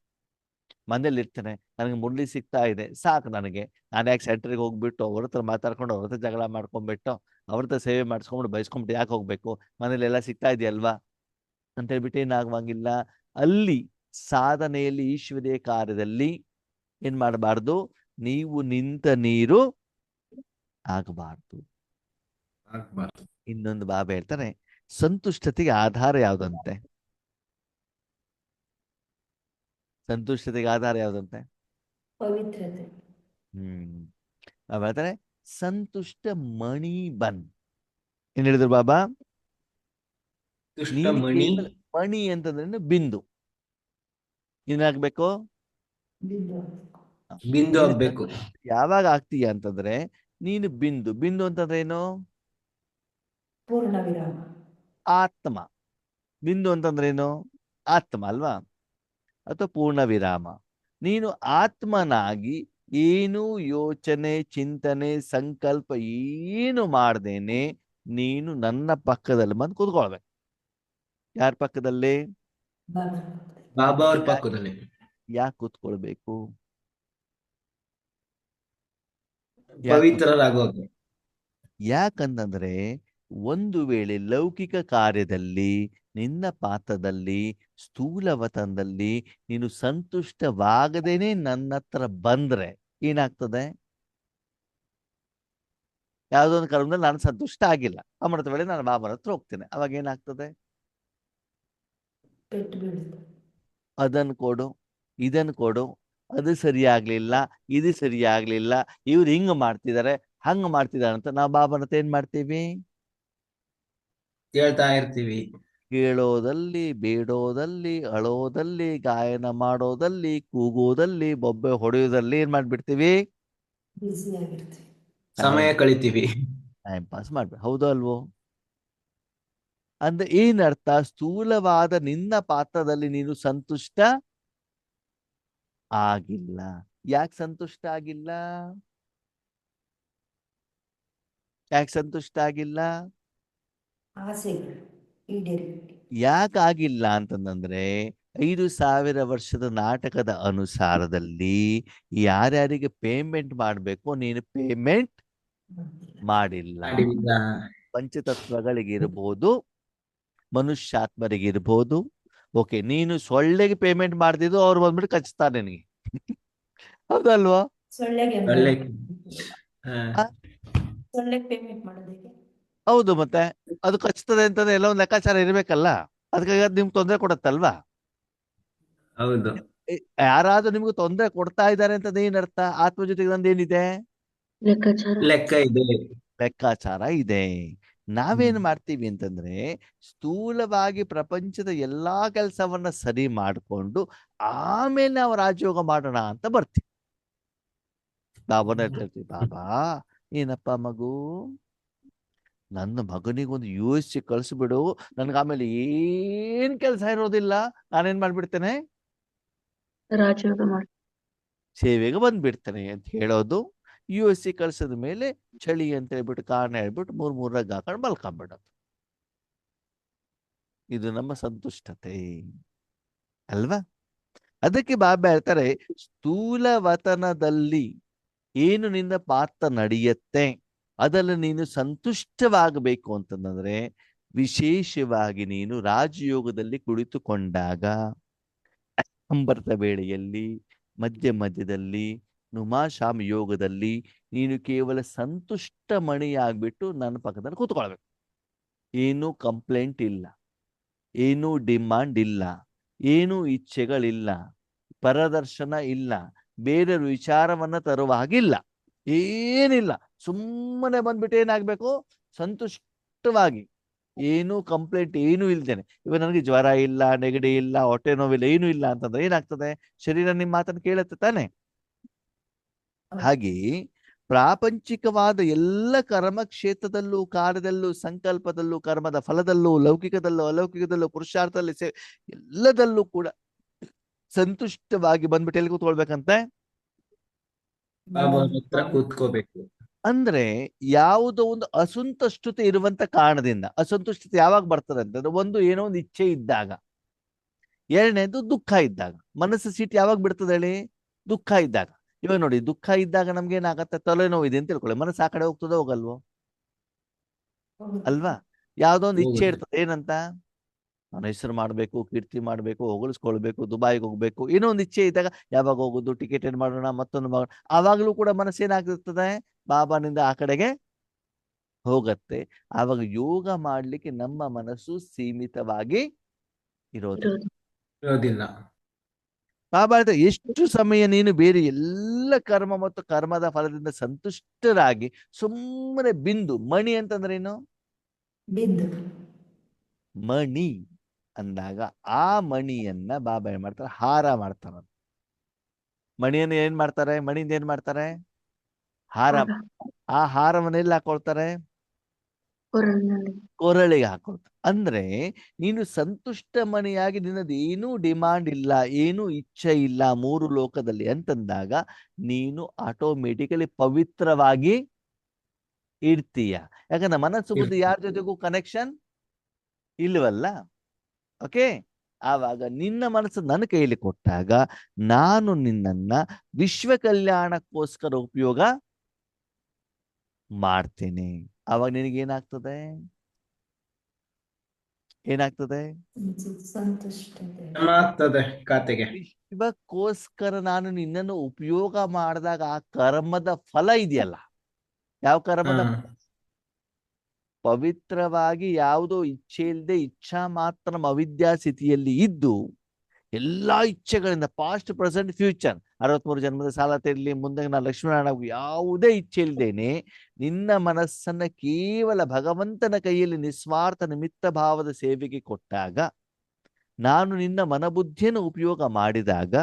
ಮನೇಲಿ ಇರ್ತೇನೆ, ನನಗೆ ಮುರಳಿ ಸಿಗ್ತಾ ಇದೆ, ಸಾಕು ನನಗೆ. ನಾನು ಯಾಕೆ ಸೆಂಟ್ರಿಗೆ ಹೋಗ್ಬಿಟ್ಟು ಅವ್ರ ಹತ್ರ ಮಾತಾಡ್ಕೊಂಡು, ಅವ್ರ ಹತ್ರ ಜಗಳ ಮಾಡ್ಕೊಂಡ್ಬಿಟ್ಟು, ಅವ್ರ ಹತ್ರ ಸೇವೆ ಮಾಡಿಸ್ಕೊಂಡ್ಬಿಟ್ಟು ಬಯಸ್ಕೊಂಡ್ಬಿಟ್ಟು ಯಾಕೆ ಹೋಗ್ಬೇಕು, ಮನೇಲಿ ಎಲ್ಲ ಸಿಗ್ತಾ ಇದೆಯಲ್ವಾ ಅಂತ ಹೇಳ್ಬಿಟ್ಟು ಏನಾಗುವಂಗಿಲ್ಲ. ಅಲ್ಲಿ ಸಾಧನೆಯಲ್ಲಿ, ಈಶ್ವರೀಯ ಕಾರ್ಯದಲ್ಲಿ ಏನ್ ಮಾಡಬಾರ್ದು, ನೀವು ನಿಂತ ನೀರು ಆಗಬಾರ್ದು. ಇನ್ನೊಂದು ಬಾಬಾ ಹೇಳ್ತಾರೆ, ಸಂತುಷ್ಟತೆಗೆ ಆಧಾರ ಯಾವ್ದಂತೆ? ಸಂತುಷ್ಟತೆಗೆ ಆಧಾರ ಯಾವ್ದಂತೆ? ಪವಿತ್ರತೆ. ಬಾಬಾ ಹೇಳ್ತಾರೆ, ಸಂತುಷ್ಟ ಮಣಿ ಬನ್. ಏನ್ ಹೇಳಿದ್ರು ಬಾಬಾ? ನೀನು ಮಣಿ. ಕೇವಲ ಮಣಿ ಅಂತಂದ್ರೆ ಬಿಂದು. ಏನಾಗ್ಬೇಕು? ಬಿಂದು. ಬಿಂದು ನೀನು ಆಗ್ಬೇಕು. ಯಾವಾಗ ಆಗ್ತೀಯ ಅಂತಂದ್ರೆ ನೀನು ಬಿಂದು. ಬಿಂದು ಅಂತಂದ್ರೆ ಏನು? ಪೂರ್ಣ ವಿರಾಮ. ಆತ್ಮ. ಬಿಂದು ಅಂತಂದ್ರೆ ಏನು? ಆತ್ಮ ಅಲ್ವಾ, ಅಥವಾ ಪೂರ್ಣ ವಿರಾಮ. ನೀನು ಆತ್ಮನಾಗಿ ಏನು ಯೋಚನೆ, ಚಿಂತನೆ, ಸಂಕಲ್ಪ ಏನು ಮಾಡ್ದೇನೆ ನೀನು ನನ್ನ ಪಕ್ಕದಲ್ಲಿ ಬಂದು ಕೂತ್ಕೊಳ್ಬೇಕು. ಯಾರ ಪಕ್ಕದಲ್ಲಿ? ಬಾಬಾ. ಬಾಬಾ ಅವ್ರ ಪಕ್ಕದಲ್ಲಿ. ಯಾಕೆ ಕೂತ್ಕೊಳ್ಬೇಕು? ಯಾಕೆ? ಪವಿತ್ರರಾಗೋದು. ಯಾಕಂತಂದ್ರೆ ಒಂದು ವೇಳೆ ಲೌಕಿಕ ಕಾರ್ಯದಲ್ಲಿ, ನಿನ್ನ ಪಾತ್ರದಲ್ಲಿ, ಸ್ಥೂಲವತನದಲ್ಲಿ ನೀನು ಸಂತುಷ್ಟವಾಗದೇನೆ ನನ್ನ ಹತ್ರ ಬಂದ್ರೆ ಏನಾಗ್ತದೆ? ಯಾವುದೋ ಒಂದು ಕರ್ಮದಲ್ಲಿ ನಾನು ಸಂತುಷ್ಟ ಆಗಿಲ್ಲ, ಅಮೃತ ವೇಳೆ ನಾನು ಬಾಬನ ಹತ್ರ ಹೋಗ್ತೇನೆ, ಅವಾಗ ಏನಾಗ್ತದೆ? ಪೆಟ್ಟು ಬೀಳುತ್ತೆ. ಅದನ್ನು ಕೊಡು, ಇದನ್ನು ಕೊಡು, ಅದು ಸರಿಯಾಗ್ಲಿಲ್ಲ, ಇದು ಸರಿಯಾಗ್ಲಿಲ್ಲ, ಇವ್ರು ಹಿಂಗ್ ಮಾಡ್ತಿದ್ದಾರೆ, ಹಂಗ್ ಮಾಡ್ತಿದ್ದಾರೆ ಅಂತ ನಾವು ಬಾಬನ ಹತ್ರ ಏನ್ ಮಾಡ್ತೀವಿ? ಕೇಳ್ತಾ ಇರ್ತೀವಿ. ಕೇಳೋದಲ್ಲಿ, ಬೇಡೋದಲ್ಲಿ, ಅಳೋದಲ್ಲಿ, ಗಾಯನ ಮಾಡೋದಲ್ಲಿ, ಕೂಗೋದಲ್ಲಿ, ಬೊಬ್ಬೆ ಹೊಡೆಯೋದಲ್ಲಿ ಏನ್ ಮಾಡ್ಬಿಡ್ತೀವಿ? ಬ್ಯುಸಿ ಆಗಿರ್ತೀವಿ. ಸಮಯ ಕಳಿತೀವಿ. ಟೈಮ್ ಪಾಸ್ ಮಾಡ್ಬೇಕು. ಹೌದೋ ಅಲ್ವೋ? ಅಂದ್ರೆ ಏನರ್ಥ? ಸ್ಥೂಲವಾದ ನಿನ್ನ ಪಾತ್ರದಲ್ಲಿ ನೀನು ಸಂತುಷ್ಟ ಆಗಿಲ್ಲ. ಯಾಕೆ ಸಂತುಷ್ಟ ಆಗಿಲ್ಲ? ಯಾಕೆ ಸಂತುಷ್ಟ ಆಗಿಲ್ಲ? ಆಸೆಗಳು ಈಡೇರಿಕೆ. ಯಾಕಾಗಿಲ್ಲ ಅಂತಂದ್ರೆ 5,000 ವರ್ಷದ ನಾಟಕದ ಅನುಸಾರದಲ್ಲಿ ಯಾರ್ಯಾರಿಗೆ ಪೇಮೆಂಟ್ ಮಾಡಬೇಕು ನೀನು ಪೇಮೆಂಟ್ ಮಾಡಿಲ್ಲ. ಮಾಡಿಲ್ಲ. ಪಂಚತತ್ವಗಳಿಗಿರ್ಬೋದು, ಮನುಷ್ಯಾತ್ಮರಿಗಿರ್ಬೋದು. ಓಕೆ, ನೀನು ಸೊಳ್ಳೆಗೆ ಪೇಮೆಂಟ್ ಮಾಡ್ತಿದ್ದು ಅವ್ರು ಬಂದ್ಬಿಟ್ಟು ಕಚ್ತಾರೆ ನಿನಗೆ. ಹೌದಲ್ವಾ? ಸೊಳ್ಳೆಗೆ ಒಳ್ಳೆ. ಹಾ. ಆ, ಸೊಳ್ಳೆಗೆ ಪೇಮೆಂಟ್ ಮಾಡೋದಕ್ಕೆ. ಹೌದು, ಮತ್ತೆ ಅದು ಕಚ್ತದೆ ಅಂತಂದ್ರೆ ಎಲ್ಲ ಒಂದು ಲೆಕ್ಕಾಚಾರ ಇರ್ಬೇಕಲ್ಲ. ಅದಕ್ಕಾಗಿ ಅದು ನಿಮ್ಗೆ ತೊಂದರೆ ಕೊಡತ್ತಲ್ವಾ? ಹೌದು. ಯಾರಾದ್ರೂ ನಿಮ್ಗೆ ತೊಂದರೆ ಕೊಡ್ತಾ ಇದ್ದಾರೆ ಅಂತಂದ್ರೆ ಏನರ್ಥ? ಆತ್ಮ ಜೊತೆಗೆ ನಂದು ಏನಿದೆ? ಲೆಕ್ಕ ಇದೆ. ಲೆಕ್ಕಾಚಾರ ಇದೆ. ನಾವೇನ್ ಮಾಡ್ತೀವಿ ಅಂತಂದ್ರೆ ಸ್ಥೂಲವಾಗಿ ಪ್ರಪಂಚದ ಎಲ್ಲಾ ಕೆಲಸವನ್ನ ಸರಿ ಮಾಡಿಕೊಂಡು ಆಮೇಲೆ ನಾವು ರಾಜಯೋಗ ಮಾಡೋಣ ಅಂತ ಬರ್ತೀವಿ. ಬಾಬನ ಹೇಳ್ತೀವಿ, ಬಾಬಾ ಏನಪ್ಪ ಮಗು, ನನ್ನ ಮಗನಿಗೊಂದು US ಕಳಿಸ್ಬಿಡು, ನನ್ಗೆ ಆಮೇಲೆ ಏನ್ ಕೆಲಸ ಇರೋದಿಲ್ಲ, ನಾನೇನ್ ಮಾಡ್ಬಿಡ್ತೇನೆ? ರಾಜಯೋಗ ಮಾಡಿ ಸೇವೆಗೆ ಬಂದ್ಬಿಡ್ತೇನೆ ಅಂತ ಹೇಳೋದು. US ಕಳ್ಸಿದ ಮೇಲೆ ಚಳಿ ಅಂತ ಹೇಳ್ಬಿಟ್ಟು ಕಾರಣ ಹೇಳ್ಬಿಟ್ಟು ಮೂರ್ ರಗ್ ಹಾಕೊಂಡು ಮಲ್ಕೊಂಡ್ಬಿಡೋದು. ಇದು ನಮ್ಮ ಸಂತುಷ್ಟತೆ ಅಲ್ವಾ? ಅದಕ್ಕೆ ಬಾಬಾ ಹೇಳ್ತಾರೆ, ಸ್ಥೂಲವತನದಲ್ಲಿ ಏನು ನಿನ್ನ ಪಾತ್ರ ನಡೆಯುತ್ತೆ ಅದರಲ್ಲಿ ನೀನು ಸಂತುಷ್ಟವಾಗಬೇಕು ಅಂತಂದ್ರೆ ವಿಶೇಷವಾಗಿ ನೀನು ರಾಜಯೋಗದಲ್ಲಿ ಕುಳಿತುಕೊಂಡಾಗ, ಅಮೃತ ವೇಳೆಯಲ್ಲಿ, ಮಧ್ಯ ಮಧ್ಯದಲ್ಲಿ, ನುಮಾಶಾಮ್ ಯೋಗದಲ್ಲಿ ನೀನು ಕೇವಲ ಸಂತುಷ್ಟ ಮಣಿಯಾಗ್ಬಿಟ್ಟು ನನ್ನ ಪಕ್ಕದಲ್ಲಿ ಕೂತ್ಕೊಳ್ಬೇಕು. ಏನೂ ಕಂಪ್ಲೇಂಟ್ ಇಲ್ಲ, ಏನೂ ಡಿಮಾಂಡ್ ಇಲ್ಲ, ಏನೂ ಇಚ್ಛೆಗಳಿಲ್ಲ, ಪರದರ್ಶನ ಇಲ್ಲ, ಬೇರೆ ವಿಚಾರವನ್ನ ತರುವ ಹಾಗಿಲ್ಲ, ಏನಿಲ್ಲ. ಸುಮ್ಮನೆ ಬಂದ್ಬಿಟ್ಟು ಏನಾಗ್ಬೇಕು? ಸಂತುಷ್ಟವಾಗಿ, ಏನೂ ಕಂಪ್ಲೇಂಟ್ ಏನೂ ಇಲ್ದೇನೆ. ಇವಾಗ ನನಗೆ ಜ್ವರ ಇಲ್ಲ, ನೆಗಡಿ ಇಲ್ಲ, ಹೊಟ್ಟೆ ನೋವಿಲ್ಲ, ಏನೂ ಇಲ್ಲ ಅಂತಂದ್ರೆ ಏನಾಗ್ತದೆ? ಶರೀರ ನಿಮ್ಮ ಮಾತನ್ನು ಕೇಳುತ್ತೆ ತಾನೆ? ಹಾಗೆ ಪ್ರಾಪಂಚಿಕವಾದ ಎಲ್ಲ ಕರ್ಮ ಕ್ಷೇತ್ರದಲ್ಲೂ, ಕಾರ್ಯದಲ್ಲೂ, ಸಂಕಲ್ಪದಲ್ಲೂ, ಕರ್ಮದ ಫಲದಲ್ಲೂ, ಲೌಕಿಕದಲ್ಲೂ, ಅಲೌಕಿಕದಲ್ಲೂ, ಪುರುಷಾರ್ಥದಲ್ಲಿ ಎಲ್ಲದಲ್ಲೂ ಕೂಡ ಸಂತುಷ್ಟವಾಗಿ ಬಂದ್ಬಿಟ್ಟು ಎಲ್ಲಿ ಕೂತ್ಕೊಳ್ಬೇಕಂತೆ? ಬಾಬಾ ಹತ್ರ ಕೂತ್ಕೋಬೇಕು. ಅಂದ್ರೆ ಯಾವುದೋ ಒಂದು ಅಸಂತುಷ್ಟತೆ ಇರುವಂತ ಕಾರಣದಿಂದ, ಅಸಂತುಷ್ಟತೆ ಯಾವಾಗ ಬರ್ತದೆ ಅಂತಂದ್ರೆ ಒಂದು ಏನೋ ಒಂದು ಇಚ್ಛೆ ಇದ್ದಾಗ, ಎರಡನೇದು ದುಃಖ ಇದ್ದಾಗ. ಮನಸ್ಸು ಸೀಟ್ ಯಾವಾಗ ಬಿಡ್ತದೆ ಹೇಳಿ? ದುಃಖ ಇದ್ದಾಗ. ಇವಾಗ ನೋಡಿ, ದುಃಖ ಇದ್ದಾಗ ನಮ್ಗೆ ಏನಾಗತ್ತೆ? ತಲೆನೋವು ಇದೆ ಅಂತ ತಿಳ್ಕೊಳ್ಳಿ, ಮನಸ್ಸು ಆ ಕಡೆ ಹೋಗ್ತದೋ ಹೋಗಲ್ವೋ? ಅಲ್ವಾ? ಯಾವ್ದೋ ಒಂದು ಇಚ್ಛೆ ಹೋಗುತ್ತೆ. ಇರ್ತದೆ, ಏನಂತ? ನಾನು ಹೆಸರು ಮಾಡ್ಬೇಕು, ಕೀರ್ತಿ ಮಾಡ್ಬೇಕು, ಹೊಗಳಿಸ್ಕೊಳ್ಬೇಕು, ದುಬಾಯಿಗೆ ಹೋಗ್ಬೇಕು, ಏನೋ ಒಂದು ಇಚ್ಛೆ ಇದ್ದಾಗ ಯಾವಾಗ ಹೋಗುದು, ಟಿಕೆಟ್ ಏನ್ ಮಾಡೋಣ, ಮತ್ತೊಂದು ಮಾಡೋಣ, ಆವಾಗ್ಲೂ ಕೂಡ ಮನಸ್ಸು ಏನಾಗಿರ್ತದೆ? ಬಾಬಾನಿಂದ ಆ ಕಡೆಗೆ ಹೋಗತ್ತೆ. ಆವಾಗ ಯೋಗ ಮಾಡ್ಲಿಕ್ಕೆ ನಮ್ಮ ಮನಸ್ಸು ಸೀಮಿತವಾಗಿ ಇರೋದಿಲ್ಲ. ಇರೋದಿಲ್ಲ. ಬಾಬಾ ಹೇಳ್ತಾರೆ, ಎಷ್ಟು ಸಮಯ ನೀನು ಬೇರೆ ಎಲ್ಲ ಕರ್ಮ ಮತ್ತು ಕರ್ಮದ ಫಲದಿಂದ ಸಂತುಷ್ಟರಾಗಿ ಸುಮ್ಮನೆ ಬಿಂದು ಮಣಿ ಅಂತಂದ್ರೆ ಏನು? ಬಿದ್ದು ಮಣಿ ಅಂದಾಗ ಆ ಮಣಿಯನ್ನ ಬಾಬಾ ಏನ್ ಮಾಡ್ತಾರೆ? ಹಾರ ಮಾಡ್ತಾರ. ಮಣಿಯನ್ನು ಏನ್ ಮಾಡ್ತಾರೆ? ಮಣಿಯಿಂದ ಏನ್ ಮಾಡ್ತಾರೆ? ಹಾರ. ಆ ಹಾರವನ್ನ ಎಲ್ಲಿ ಹಾಕೊಳ್ತಾರೆ? ಕೊರಳಿನಲ್ಲಿ. ಕೊರಳಿಗೆ ಹಾಕೋದು. ಅಂದ್ರೆ ನೀನು ಸಂತುಷ್ಟ ಮನೆಯಾಗಿ ನಿನ್ನದು ಏನೂ ಡಿಮಾಂಡ್ ಇಲ್ಲ, ಏನೂ ಇಚ್ಛೆ ಇಲ್ಲ ಮೂರು ಲೋಕದಲ್ಲಿ ಅಂತಂದಾಗ ನೀನು ಆಟೋಮೆಟಿಕಲಿ ಪವಿತ್ರವಾಗಿ ಇರ್ತೀಯ. ಯಾಕಂದ್ರೆ ಮನಸ್ಸು ಬುದ್ಧಿ ಯಾರ ಜೊತೆಗೂ ಕನೆಕ್ಷನ್ ಇಲ್ವಲ್ಲ. ಓಕೆ, ಆವಾಗ ನಿನ್ನ ಮನಸ್ಸು ನನ್ನ ಕೈಯಲ್ಲಿ ಕೊಟ್ಟಾಗ ನಾನು ನಿನ್ನನ್ನ ವಿಶ್ವ ಕಲ್ಯಾಣಕ್ಕೋಸ್ಕರ ಉಪಯೋಗ ಮಾಡ್ತೇನೆ. ಆವಾಗ ನಿನಗೇನಾಗ್ತದೆ? ಏನಾಗ್ತದೆ? ಸಂತುಷ್ಟತೆ. ಆಗ್ತದೆ ಖಾತೆಗೆ. ವಿಶ್ವಕ್ಕೋಸ್ಕರ ನಾನು ನಿನ್ನನ್ನು ಉಪಯೋಗ ಮಾಡಿದಾಗ ಆ ಕರ್ಮದ ಫಲ ಇದೆಯಲ್ಲ, ಯಾವ ಕರ್ಮದ ಹಾ. ಫಲ? ಪವಿತ್ರವಾಗಿ ಯಾವುದೋ ಇಚ್ಛೆ ಇಲ್ಲದೆ ಇಚ್ಛಾ ಮಾತ್ರ ಅವಿದ್ಯಾ ಸ್ಥಿತಿಯಲ್ಲಿ ಇದ್ದು ಎಲ್ಲಾ ಇಚ್ಛೆಗಳಿಂದ ಪಾಸ್ಟ್ ಪ್ರೆಸೆಂಟ್ ಫ್ಯೂಚರ್ 63 ಜನ್ಮದ ಸಾಲ ತೆರಲಿ, ಮುಂದೆ ನಾ ಲಕ್ಷ್ಮೀನಾರಾಯಣ ಯಾವುದೇ ಇಚ್ಛೆ ಇಲ್ಲದೇನೆ ನಿನ್ನ ಮನಸ್ಸನ್ನ ಕೇವಲ ಭಗವಂತನ ಕೈಯಲ್ಲಿ ನಿಸ್ವಾರ್ಥ ನಿಮಿತ್ತ ಭಾವದ ಸೇವೆಗೆ ಕೊಟ್ಟಾಗ, ನಾನು ನಿನ್ನ ಮನಬುದ್ಧಿಯನ್ನು ಉಪಯೋಗ ಮಾಡಿದಾಗ,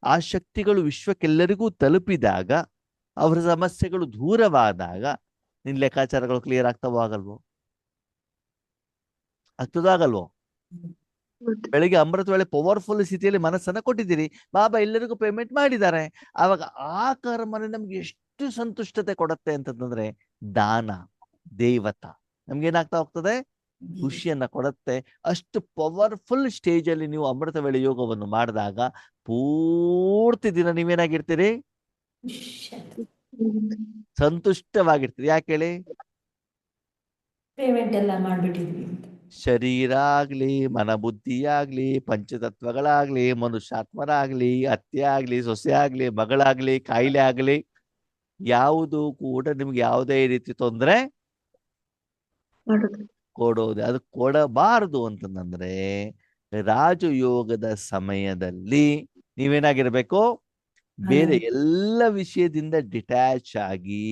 ಆ ಶಕ್ತಿಗಳು ವಿಶ್ವಕ್ಕೆಲ್ಲರಿಗೂ ತಲುಪಿದಾಗ, ಅವರ ಸಮಸ್ಯೆಗಳು ದೂರವಾದಾಗ ನಿನ್ನ ಲೆಕ್ಕಾಚಾರಗಳು ಕ್ಲಿಯರ್ ಆಗ್ತಾವೋ ಆಗಲ್ವೋ? ಆಗ್ತದೋ ಆಗಲ್ವೋ? ಹೌದು. ಬೆಳಿಗ್ಗೆ ಅಮೃತ ವೇಳೆ ಪವರ್ಫುಲ್ ಸ್ಥಿತಿಯಲ್ಲಿ ಮನಸ್ಸನ್ನ ಕೊಟ್ಟಿದ್ದೀರಿ, ಬಾಬಾ ಎಲ್ಲರಿಗೂ ಪೇಮೆಂಟ್ ಮಾಡಿದ್ದಾರೆ. ಆವಾಗ ಆ ಕರ್ಮನೆ ನಮ್ಗೆ ಎಷ್ಟು ಸಂತುಷ್ಟತೆ ಕೊಡುತ್ತೆ ಅಂತಂದ್ರೆ, ದಾನ ದೇವತ ನಮ್ಗೇನಾಗ್ತಾ ಹೋಗ್ತದೆ? ಖುಷಿಯನ್ನ ಕೊಡುತ್ತೆ. ಅಷ್ಟು ಪವರ್ಫುಲ್ ಸ್ಟೇಜ್ ಅಲ್ಲಿ ನೀವು ಅಮೃತ ವೇಳೆ ಯೋಗವನ್ನು ಮಾಡಿದಾಗ ಪೂರ್ತಿ ದಿನ ನೀವೇನಾಗಿರ್ತೀರಿ? ಸಂತುಷ್ಟವಾಗಿರ್ತೀರಿ. ಯಾಕೆ ಹೇಳಿ? ಪೇಮೆಂಟ್ ಎಲ್ಲ ಮಾಡ್ಬಿಟ್ಟಿದ್ವಿ ಅಂತ. ಶರೀರ ಆಗ್ಲಿ, ಮನಬುದ್ಧಿ ಆಗ್ಲಿ, ಪಂಚತತ್ವಗಳಾಗ್ಲಿ, ಮನುಷ್ಯಾತ್ಮರಾಗ್ಲಿ, ಅತ್ತೆ ಆಗ್ಲಿ, ಸೊಸೆ ಆಗ್ಲಿ, ಮಗಳಾಗ್ಲಿ, ಕಾಯಿಲೆ ಆಗ್ಲಿ, ಯಾವುದು ಕೂಡ ನಿಮ್ಗೆ ಯಾವುದೇ ರೀತಿ ತೊಂದರೆ ಮಾಡುದು. ಕೊಡೋದು. ಅದು ಕೊಡಬಾರದು ಅಂತಂದ್ರೆ ರಾಜಯೋಗದ ಸಮಯದಲ್ಲಿ ನೀವೇನಾಗಿರ್ಬೇಕು? ಬೇರೆ ಎಲ್ಲ ವಿಷಯದಿಂದ ಡಿಟ್ಯಾಚ್ ಆಗಿ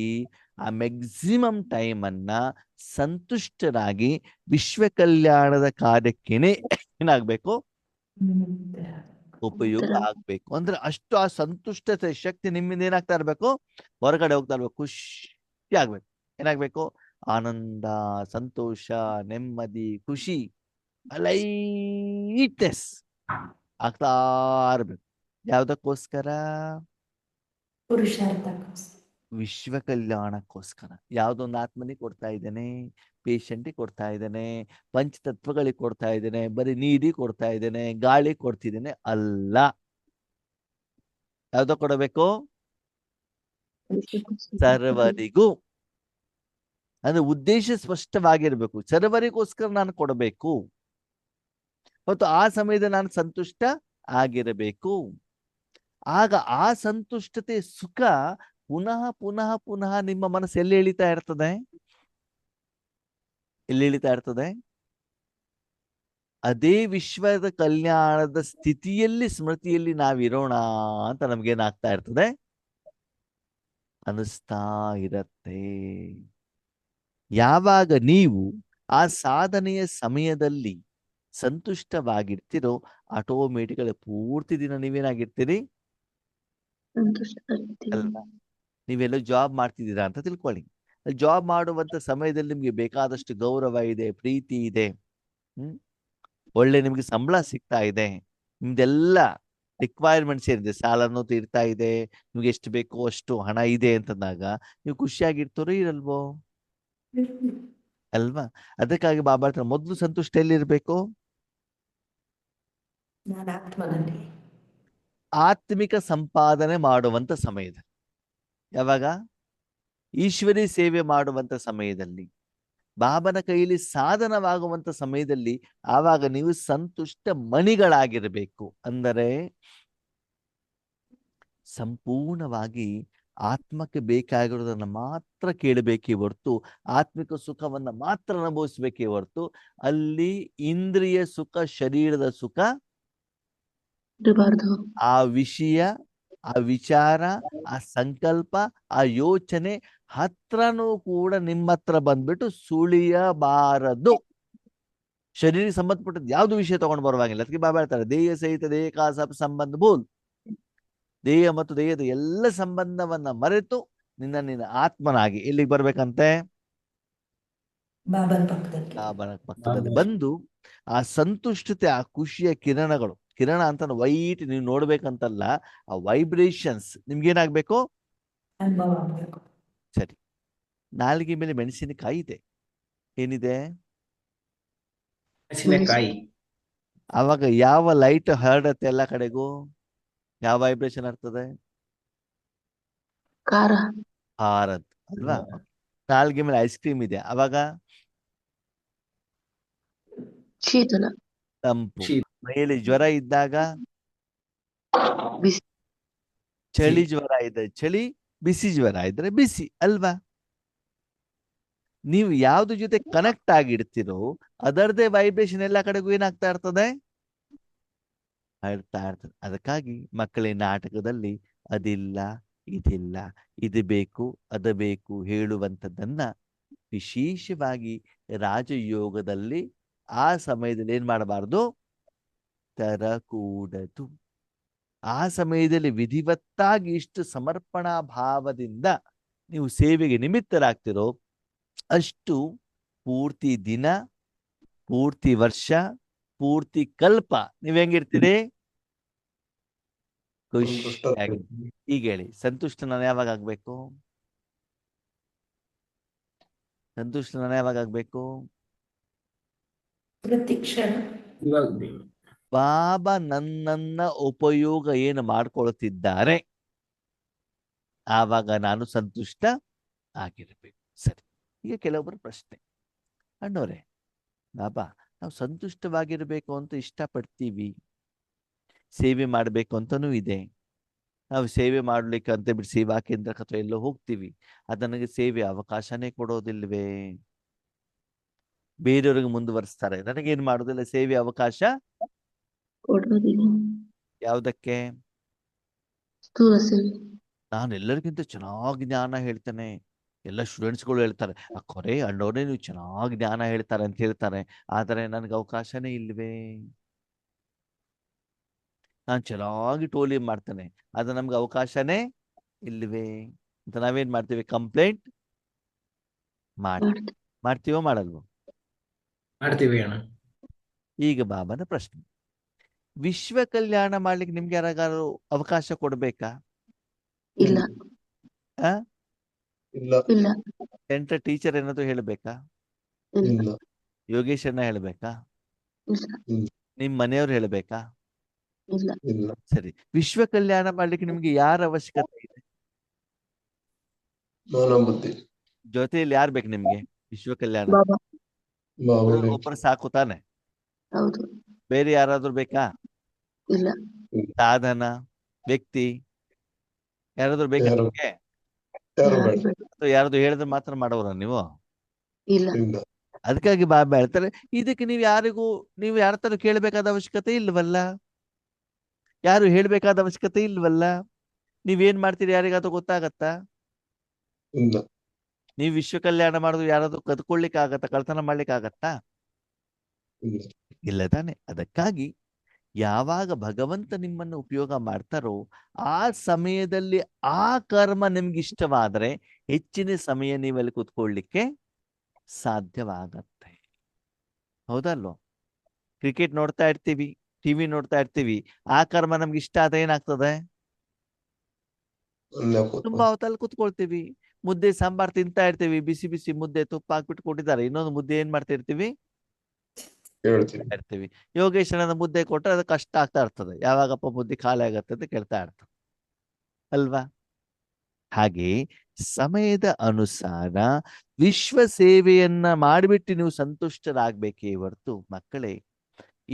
ಆ ಮ್ಯಾಕ್ಸಿಮಮ್ ಟೈಮ್ ಅನ್ನ ಸಂತುಷ್ಟರಾಗಿ ವಿಶ್ವ ಕಲ್ಯಾಣದ ಕಾರ್ಯಕ್ಕೇನೆ ಏನಾಗ್ಬೇಕು? ಉಪಯೋಗ ಆಗ್ಬೇಕು. ಅಂದ್ರೆ ಅಷ್ಟು ಆ ಸಂತುಷ್ಟತೆ ಶಕ್ತಿ ನಿಮ್ಮಿಂದ ಏನಾಗ್ತಾ ಇರ್ಬೇಕು? ಹೊರಗಡೆ ಹೋಗ್ತಾ ಇರ್ಬೇಕು, ಖುಷಿ ಆಗ್ಬೇಕು. ಏನಾಗ್ಬೇಕು? ಆನಂದ, ಸಂತೋಷ, ನೆಮ್ಮದಿ, ಖುಷಿ, ಲೈಟ್ನೆಸ್ ಆಗ್ತಾ ಇರ್ಬೇಕು. ಯಾವ್ದಕ್ಕೋಸ್ಕರ? ಪುರುಷಾರ್ಥಕ್ಕೋಸ್ಕರ. ವಿಶ್ವ ಕಲ್ಯಾಣಕ್ಕೋಸ್ಕರ. ಯಾವುದೊಂದು ಆತ್ಮನಿಗೆ ಕೊಡ್ತಾ ಇದ್ದೇನೆ, ಪೇಷಂಟಿಗೆ ಕೊಡ್ತಾ ಇದ್ದೇನೆ, ಪಂಚತತ್ವಗಳಿಗೆ ಕೊಡ್ತಾ ಇದ್ದೇನೆ, ಬರೀ ನೀಡಿ ಕೊಡ್ತಾ ಇದ್ದೇನೆ, ಗಾಳಿ ಕೊಡ್ತಿದ್ದೇನೆ ಅಲ್ಲ. ಯಾವ್ದೋ ಕೊಡಬೇಕು? ಸರ್ವರಿಗೂ. ಅಂದ್ರೆ ಉದ್ದೇಶ ಸ್ಪಷ್ಟವಾಗಿರ್ಬೇಕು. ಸರ್ವರಿಗೋಸ್ಕರ ನಾನು ಕೊಡಬೇಕು ಮತ್ತು ಆ ಸಮಯದಲ್ಲಿ ನಾನು ಸಂತುಷ್ಟ ಆಗಿರಬೇಕು. ಆಗ ಆ ಸಂತುಷ್ಟತೆ ಸುಖ ಪುನಃ ಪುನಃ ಪುನಃ ನಿಮ್ಮ ಮನಸ್ಸು ಎಲ್ಲಿ ಎಳಿತಾ ಇರ್ತದೆ? ಎಲ್ಲಿ ಎಳಿತಾ ಇರ್ತದೆ? ಅದೇ ವಿಶ್ವದ ಕಲ್ಯಾಣದ ಸ್ಥಿತಿಯಲ್ಲಿ ಸ್ಮೃತಿಯಲ್ಲಿ ನಾವಿರೋಣ ಅಂತ ನಮ್ಗೇನಾಗ್ತಾ ಇರ್ತದೆ? ಅನಿಸ್ತಾ ಇರತ್ತೆ. ಯಾವಾಗ ನೀವು ಆ ಸಾಧನೆಯ ಸಮಯದಲ್ಲಿ ಸಂತುಷ್ಟವಾಗಿರ್ತಿರೋ ಆಟೋಮೆಟಿಕಲಿ ಪೂರ್ತಿ ದಿನ ನೀವೇನಾಗಿರ್ತೀರಿ? ಅಲ್ವಾ? ನೀವೆಲ್ಲೋ ಜಾಬ್ ಮಾಡ್ತಿದ್ದೀರಾ ಅಂತ ತಿಳ್ಕೊಳ್ಳಿ. ಜಾಬ್ ಮಾಡುವಂತ ಸಮಯದಲ್ಲಿ ನಿಮ್ಗೆ ಬೇಕಾದಷ್ಟು ಗೌರವ ಇದೆ, ಪ್ರೀತಿ ಇದೆ, ಒಳ್ಳೆ ನಿಮ್ಗೆ ಸಂಬಳ ಸಿಗ್ತಾ ಇದೆ, ನಿಮ್ದೆಲ್ಲ ರಿಕ್ವೈರ್ಮೆಂಟ್ಸ್ ಏನಿದೆ, ಸಾಲನೂ ತೀರ್ತಾ ಇದೆ, ನಿಮ್ಗೆ ಎಷ್ಟು ಬೇಕೋ ಅಷ್ಟು ಹಣ ಇದೆ ಅಂತಂದಾಗ ನೀವು ಖುಷಿಯಾಗಿರ್ತಾರೋ ಇರಲ್ವೋ? ಅಲ್ವಾ? ಅದಕ್ಕಾಗಿ ಬಾಬಾ ಹತ್ರ ಮೊದಲು ಸಂತುಷ್ಟ ಎಲ್ಲಿರ್ಬೇಕು? ನಾನು ಆತ್ಮನಲ್ಲಿ. ಆತ್ಮಿಕ ಸಂಪಾದನೆ ಮಾಡುವಂತ ಸಮಯದಲ್ಲಿ. ಯಾವಾಗ? ಈಶ್ವರಿ ಸೇವೆ ಮಾಡುವಂತ ಸಮಯದಲ್ಲಿ, ಬಾಬನ ಕೈಯಲ್ಲಿ ಸಾಧನವಾಗುವಂತ ಸಮಯದಲ್ಲಿ, ಆವಾಗ ನೀವು ಸಂತುಷ್ಟ ಮಣಿಗಳಾಗಿರಬೇಕು. ಅಂದರೆ ಸಂಪೂರ್ಣವಾಗಿ ಆತ್ಮಕ್ಕೆ ಬೇಕಾಗಿರೋದನ್ನ ಮಾತ್ರ ಕೇಳಬೇಕೇ ಹೊರತು, ಆತ್ಮಿಕ ಸುಖವನ್ನ ಮಾತ್ರ ಅನುಭವಿಸ್ಬೇಕೇ ಹೊರತು, ಅಲ್ಲಿ ಇಂದ್ರಿಯ ಸುಖ, ಶರೀರದ ಸುಖ, ಆ ವಿಷಯ, ಆ ವಿಚಾರ, ಆ ಸಂಕಲ್ಪ, ಆ ಯೋಚನೆ ಹತ್ರನೂ ಕೂಡ ನಿಮ್ಮ ಹತ್ರ ಬಂದ್ಬಿಟ್ಟು ಸುಳಿಯಬಾರದು. ಶರೀರ ಸಂಬಂಧಪಟ್ಟದ್ದು ಯಾವ್ದು ವಿಷಯ ತಗೊಂಡು ಬರುವಾಗಿಲ್ಲ. ಅದಕ್ಕೆ ಬಾಬಾ ಹೇಳ್ತಾರೆ, ದೇಹ ಸಹಿತ ದೇಹ ಕಾಸಪ್ ಸಂಬಂಧ ಬೋಲ್. ದೇಹ ಮತ್ತು ದೇಹದ ಎಲ್ಲ ಸಂಬಂಧವನ್ನ ಮರೆತು ನಿನ್ನ ಆತ್ಮನಾಗಿ ಎಲ್ಲಿಗೆ ಬರ್ಬೇಕಂತೆ? ಬಾಬನ್ ಪಕ್ಕದಲ್ಲಿ. ಬಾಬನ ಪಕ್ಕದಲ್ಲಿ ಬಂದು ಆ ಸಂತುಷ್ಟತೆ, ಆ ಖುಷಿಯ ಕಿರಣಗಳು, ಕಿರಣ ಅಂತ ವೈಟ್ ನೀವು ನೋಡ್ಬೇಕಂತಲ್ಲ, ಆ ವೈಬ್ರೇಷನ್ಸ್ ನಿಮ್ಗೇನಾಗ್ಬೇಕು? ಅನುಭವ ಆಗ್ಬೇಕು. ಸರಿ, ನಾಲಿಗೆ ಮೇಲೆ ಮೆಣಸಿನಕಾಯಿ ಇದೆ, ಏನಿದೆ? ಮೆಣಸಿನಕಾಯಿ. ಅವಾಗ ಯಾವ ಲೈಟ್ ಹರಡತ್ತೆ ಎಲ್ಲ ಕಡೆಗೂ? ಯಾವ ವೈಬ್ರೇಷನ್ ಆಗ್ತದೆ? ಖಾರ. ಹಾರದ್ ಅಲ್ವಾ? ನಾಲ್ಗೆ ಮೇಲೆ ಐಸ್ ಕ್ರೀಮ್ ಇದೆ, ಅವಾಗ ಶೀತಲ. ತಂಪು. ಶೀತ. ಮೈಯಲ್ಲಿ ಜ್ವರ ಇದ್ದಾಗ ಬಿಸಿ. ಚಳಿ ಜ್ವರ ಇದ್ರೆ ಚಳಿ, ಬಿಸಿ ಜ್ವರ ಇದ್ರೆ ಬಿಸಿ ಅಲ್ವಾ? ನೀವು ಯಾವ್ದು ಜೊತೆ ಕನೆಕ್ಟ್ ಆಗಿರ್ತೀರೋ ಅದರದೇ ವೈಬ್ರೇಷನ್ ಎಲ್ಲ ಕಡೆಗೂ ಏನಾಗ್ತಾ ಇರ್ತದೆ? ಹರಡ್ತಾ ಇರ್ತದೆ. ಅದಕ್ಕಾಗಿ ಮಕ್ಕಳ ನಾಟಕದಲ್ಲಿ ಅದಿಲ್ಲ ಇದಿಲ್ಲ, ಇದು ಬೇಕು ಅದು ಬೇಕು ಹೇಳುವಂಥದ್ದನ್ನ ವಿಶೇಷವಾಗಿ ರಾಜಯೋಗದಲ್ಲಿ ಆ ಸಮಯದಲ್ಲಿ ಏನ್ ಮಾಡಬಾರ್ದು? ತರಕೂಡದು. ಆ ಸಮಯದಲ್ಲಿ ವಿಧಿವತ್ತಾಗಿ ಇಷ್ಟು ಸಮರ್ಪಣಾ ಭಾವದಿಂದ ನೀವು ಸೇವೆಗೆ ನಿಮಿತ್ತರಾಗ್ತಿರೋ ಅಷ್ಟು ಪೂರ್ತಿ ದಿನ, ಪೂರ್ತಿ ವರ್ಷ, ಪೂರ್ತಿ ಕಲ್ಪ ನೀವ್ ಹೆಂಗಿರ್ತೀರಿ? ಖುಷಿಯಾಗಿ. ಈಗ ಹೇಳಿ, ಸಂತುಷ್ಟ ನಾನು ಯಾವಾಗ ಆಗ್ಬೇಕು? ಸಂತುಷ್ಟ ನಾನು ಯಾವಾಗ ಆಗ್ಬೇಕು? ಪ್ರತಿ ಕ್ಷಣ. ಇವಾಗ ಬಾಬಾ ನನ್ನನ್ನ ಉಪಯೋಗ ಏನು ಮಾಡ್ಕೊಳ್ತಿದ್ದಾರೆ ಆವಾಗ ನಾನು ಸಂತುಷ್ಟ ಆಗಿರ್ಬೇಕು. ಸರಿ, ಈಗ ಕೆಲವೊಬ್ಬರ ಪ್ರಶ್ನೆ, ಅಣ್ಣವ್ರೆ ಬಾಬಾ ನಾವು ಸಂತುಷ್ಟವಾಗಿರ್ಬೇಕು ಅಂತ ಇಷ್ಟಪಡ್ತೀವಿ, ಸೇವೆ ಮಾಡಬೇಕು ಅಂತನೂ ಇದೆ, ನಾವು ಸೇವೆ ಮಾಡ್ಲಿಕ್ಕೆ ಅಂತ ಬಿಟ್ಟು ಸೇವಾ ಕೇಂದ್ರಕ್ಕೆ ಅಥವಾ ಎಲ್ಲೋ ಹೋಗ್ತೀವಿ, ಅದು ನನಗೆ ಸೇವೆ ಅವಕಾಶನೇ ಕೊಡೋದಿಲ್ವೇ? ಬೇರೆಯವ್ರಿಗೆ ಮುಂದುವರಿಸ್ತಾರೆ, ನನಗೇನ್ ಮಾಡೋದಿಲ್ಲ, ಸೇವೆ ಅವಕಾಶ ಕೊಡೋದಿಲ್ಲ. ಯಾವುದಕ್ಕೆ? ಸ್ಥೂಲ ಸೇವೆ. ನಾನು ಎಲ್ಲರಿಗಿಂತ ಚೆನ್ನಾಗಿ ಜ್ಞಾನ ಹೇಳ್ತೇನೆ, ಎಲ್ಲ ಸ್ಟೂಡೆಂಟ್ಸ್ಗಳು ಹೇಳ್ತಾರೆ, ಅಕ್ಕರೆ ಅಣ್ಣವ್ರೆ ನೀವು ಚೆನ್ನಾಗಿ ಜ್ಞಾನ ಹೇಳ್ತಾರೆ ಅಂತ ಹೇಳ್ತಾರೆ, ಆದರೆ ನನಗೆ ಅವಕಾಶನೇ ಇಲ್ವೇ? ನಾನು ಚೆನ್ನಾಗಿ ಟೋಲಿ ಮಾಡ್ತೇನೆ, ಅದು ನಮ್ಗೆ ಅವಕಾಶನೇ ಇಲ್ವೇ ಅಂತ ನಾವೇನ್ ಮಾಡ್ತೀವಿ? ಕಂಪ್ಲೇಂಟ್ ಮಾಡ್ತೀವೋ ಮಾಡಲ್ವೋ? ಮಾಡ್ತೀವಿ ಅಣ್ಣ. ಈಗ ಬಾಬನ ಪ್ರಶ್ನೆ, ವಿಶ್ವ ಕಲ್ಯಾಣ ಮಾಡ್ಲಿಕ್ಕೆ ನಿಮ್ಗೆ ಯಾರಿಗಾರು ಅವಕಾಶ ಕೊಡ್ಬೇಕಾ? ಇಲ್ಲ. ಆ ಇಲ್ಲ. ಸೆಂಟರ್ ಟೀಚರ್ ಏನಾದ್ರು ಹೇಳ್ಬೇಕಾ? ಇಲ್ಲ. ಯೋಗೇಶ್ ಅಣ್ಣ ಹೇಳ್ಬೇಕಾ? ಇಲ್ಲ. ನಿಮ್ ಮನೆಯವ್ರು ಹೇಳ್ಬೇಕಾ? ಇಲ್ಲ. ಸರಿ, ವಿಶ್ವ ಕಲ್ಯಾಣ ಮಾಡ್ಲಿಕ್ಕೆ ನಿಮ್ಗೆ ಯಾರ ಅವಶ್ಯಕತೆ ಇದೆ? ಜೊತೆಯಲ್ಲಿ ಯಾರು ಬೇಕು ನಿಮ್ಗೆ ವಿಶ್ವ ಕಲ್ಯಾಣ? ಬಾಬಾ. ಒಬ್ಬರು ಸಾಕು ತಾನೆ? ಹೌದು. ಬೇರೆ ಯಾರಾದ್ರೂ ಬೇಕಾ? ಇಲ್ಲ. ಸಾಧನ, ವ್ಯಕ್ತಿ ಯಾರಾದ್ರೂ ಬೇಕಾ ನಿಮ್ಗೆ? ಅಥವಾ ಯಾರಾದ್ರೂ ಹೇಳಿದ್ರೆ ಮಾತ್ರ ಮಾಡೋರ ನೀವು? ಇಲ್ಲ. ಅದಕ್ಕಾಗಿ ಬಾಬಾ ಹೇಳ್ತಾರೆ, ಇದಕ್ಕೆ ನೀವು ಯಾರ ತರ ಕೇಳಬೇಕಾದ ಅವಶ್ಯಕತೆ ಇಲ್ವಲ್ಲ, ಯಾರು ಹೇಳ್ಬೇಕಾದ ಅವಶ್ಯಕತೆ ಇಲ್ವಲ್ಲ. ನೀವೇನ್ ಮಾಡ್ತೀರಿ ಯಾರಿಗಾದ್ರೂ ಗೊತ್ತಾಗತ್ತಾ? ನೀವು ವಿಶ್ವ ಕಲ್ಯಾಣ ಮಾಡೋದು ಯಾರಾದ್ರೂ ಕದ್ಕೊಳ್ಳಿಕ್ಕೆ ಆಗತ್ತಾ? ಕಳ್ತನ ಮಾಡ್ಲಿಕ್ಕೆ ಆಗತ್ತಾ? ಇಲ್ಲ ತಾನೆ? ಅದಕ್ಕಾಗಿ ಯಾವಾಗ ಭಗವಂತ ನಿಮ್ಮನ್ನು ಉಪಯೋಗ ಮಾಡ್ತಾರೋ ಆ ಸಮಯದಲ್ಲಿ ಆ ಕರ್ಮ ನಿಮ್ಗೆ ಇಷ್ಟವಾದ್ರೆ ಹೆಚ್ಚಿನ ಸಮಯ ನೀವಲ್ಲಿ ಕೂತ್ಕೊಳ್ಳಿಕ್ಕೆ ಸಾಧ್ಯವಾಗತ್ತೆ. ಹೌದಲ್ವ? ಕ್ರಿಕೆಟ್ ನೋಡ್ತಾ ಇರ್ತೀವಿ, ಟಿವಿ ನೋಡ್ತಾ ಇರ್ತೀವಿ, ಆ ಕರ್ಮ ನಮ್ಗೆ ಇಷ್ಟ ಆದ್ರೆ ಏನಾಗ್ತದೆ? ತುಂಬಾ ಹೊತ್ತಲ್ಲಿ ಕೂತ್ಕೊಳ್ತೀವಿ. ಮುದ್ದೆ ಸಾಂಬಾರ್ ತಿಂತಾ ಇರ್ತೀವಿ, ಬಿಸಿ ಬಿಸಿ ಮುದ್ದೆ ತುಪ್ಪ ಹಾಕ್ಬಿಟ್ಟು ಕೊಟ್ಟಿದ್ದಾರೆ, ಇನ್ನೊಂದು ಮುದ್ದೆ ಏನ್ ಮಾಡ್ತಾ ಇರ್ತೀವಿ? ಇರ್ತೀವಿ. ಯೋಗೇಶ್ವರನ ಮುದ್ದೆ ಕೊಟ್ಟರೆ ಅದು ಕಷ್ಟ ಆಗ್ತಾ ಇರ್ತದೆ, ಯಾವಾಗಪ್ಪ ಮುದ್ದೆ ಖಾಲಿ ಆಗತ್ತೆ ಅಂತ ಕೇಳ್ತಾ ಇರ್ತದೆ ಅಲ್ವಾ? ಹಾಗೆ ಸಮಯದ ಅನುಸಾರ ವಿಶ್ವ ಸೇವೆಯನ್ನ ಮಾಡಿಬಿಟ್ಟು ನೀವು ಸಂತುಷ್ಟರಾಗಬೇಕೇ ಹೊರತು ಮಕ್ಕಳೇ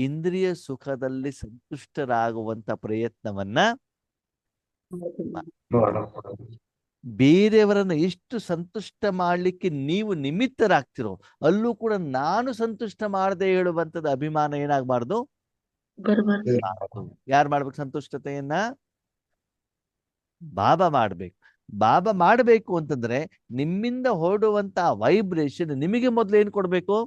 ಇಂದ್ರಿಯ ಸುಖದಲ್ಲಿ ಸಂತುಷ್ಟರಾಗುವಂತ ಪ್ರಯತ್ನವನ್ನ ಬೇರೆಯವರನ್ನ ಎಷ್ಟು ಸಂತುಷ್ಟ ಮಾಡ್ಲಿಕ್ಕೆ ನೀವು ನಿಮಿತ್ತರಾಗ್ತಿರೋ ಅಲ್ಲೂ ಕೂಡ ನಾನು ಸಂತುಷ್ಟ ಮಾಡದೆ ಹೇಳುವಂತದ ಅಭಿಮಾನ ಏನಾಗಬಾರ್ದು? ಯಾರು ಮಾಡ್ಬೇಕು ಸಂತುಷ್ಟತೆಯನ್ನ? ಬಾಬಾ ಮಾಡ್ಬೇಕು. ಬಾಬಾ ಮಾಡಬೇಕು ಅಂತಂದ್ರೆ ನಿಮ್ಮಿಂದ ಹೊರಡುವಂತ ವೈಬ್ರೇಷನ್ ನಿಮಗೆ ಮೊದಲು ಏನ್ ಕೊಡ್ಬೇಕು?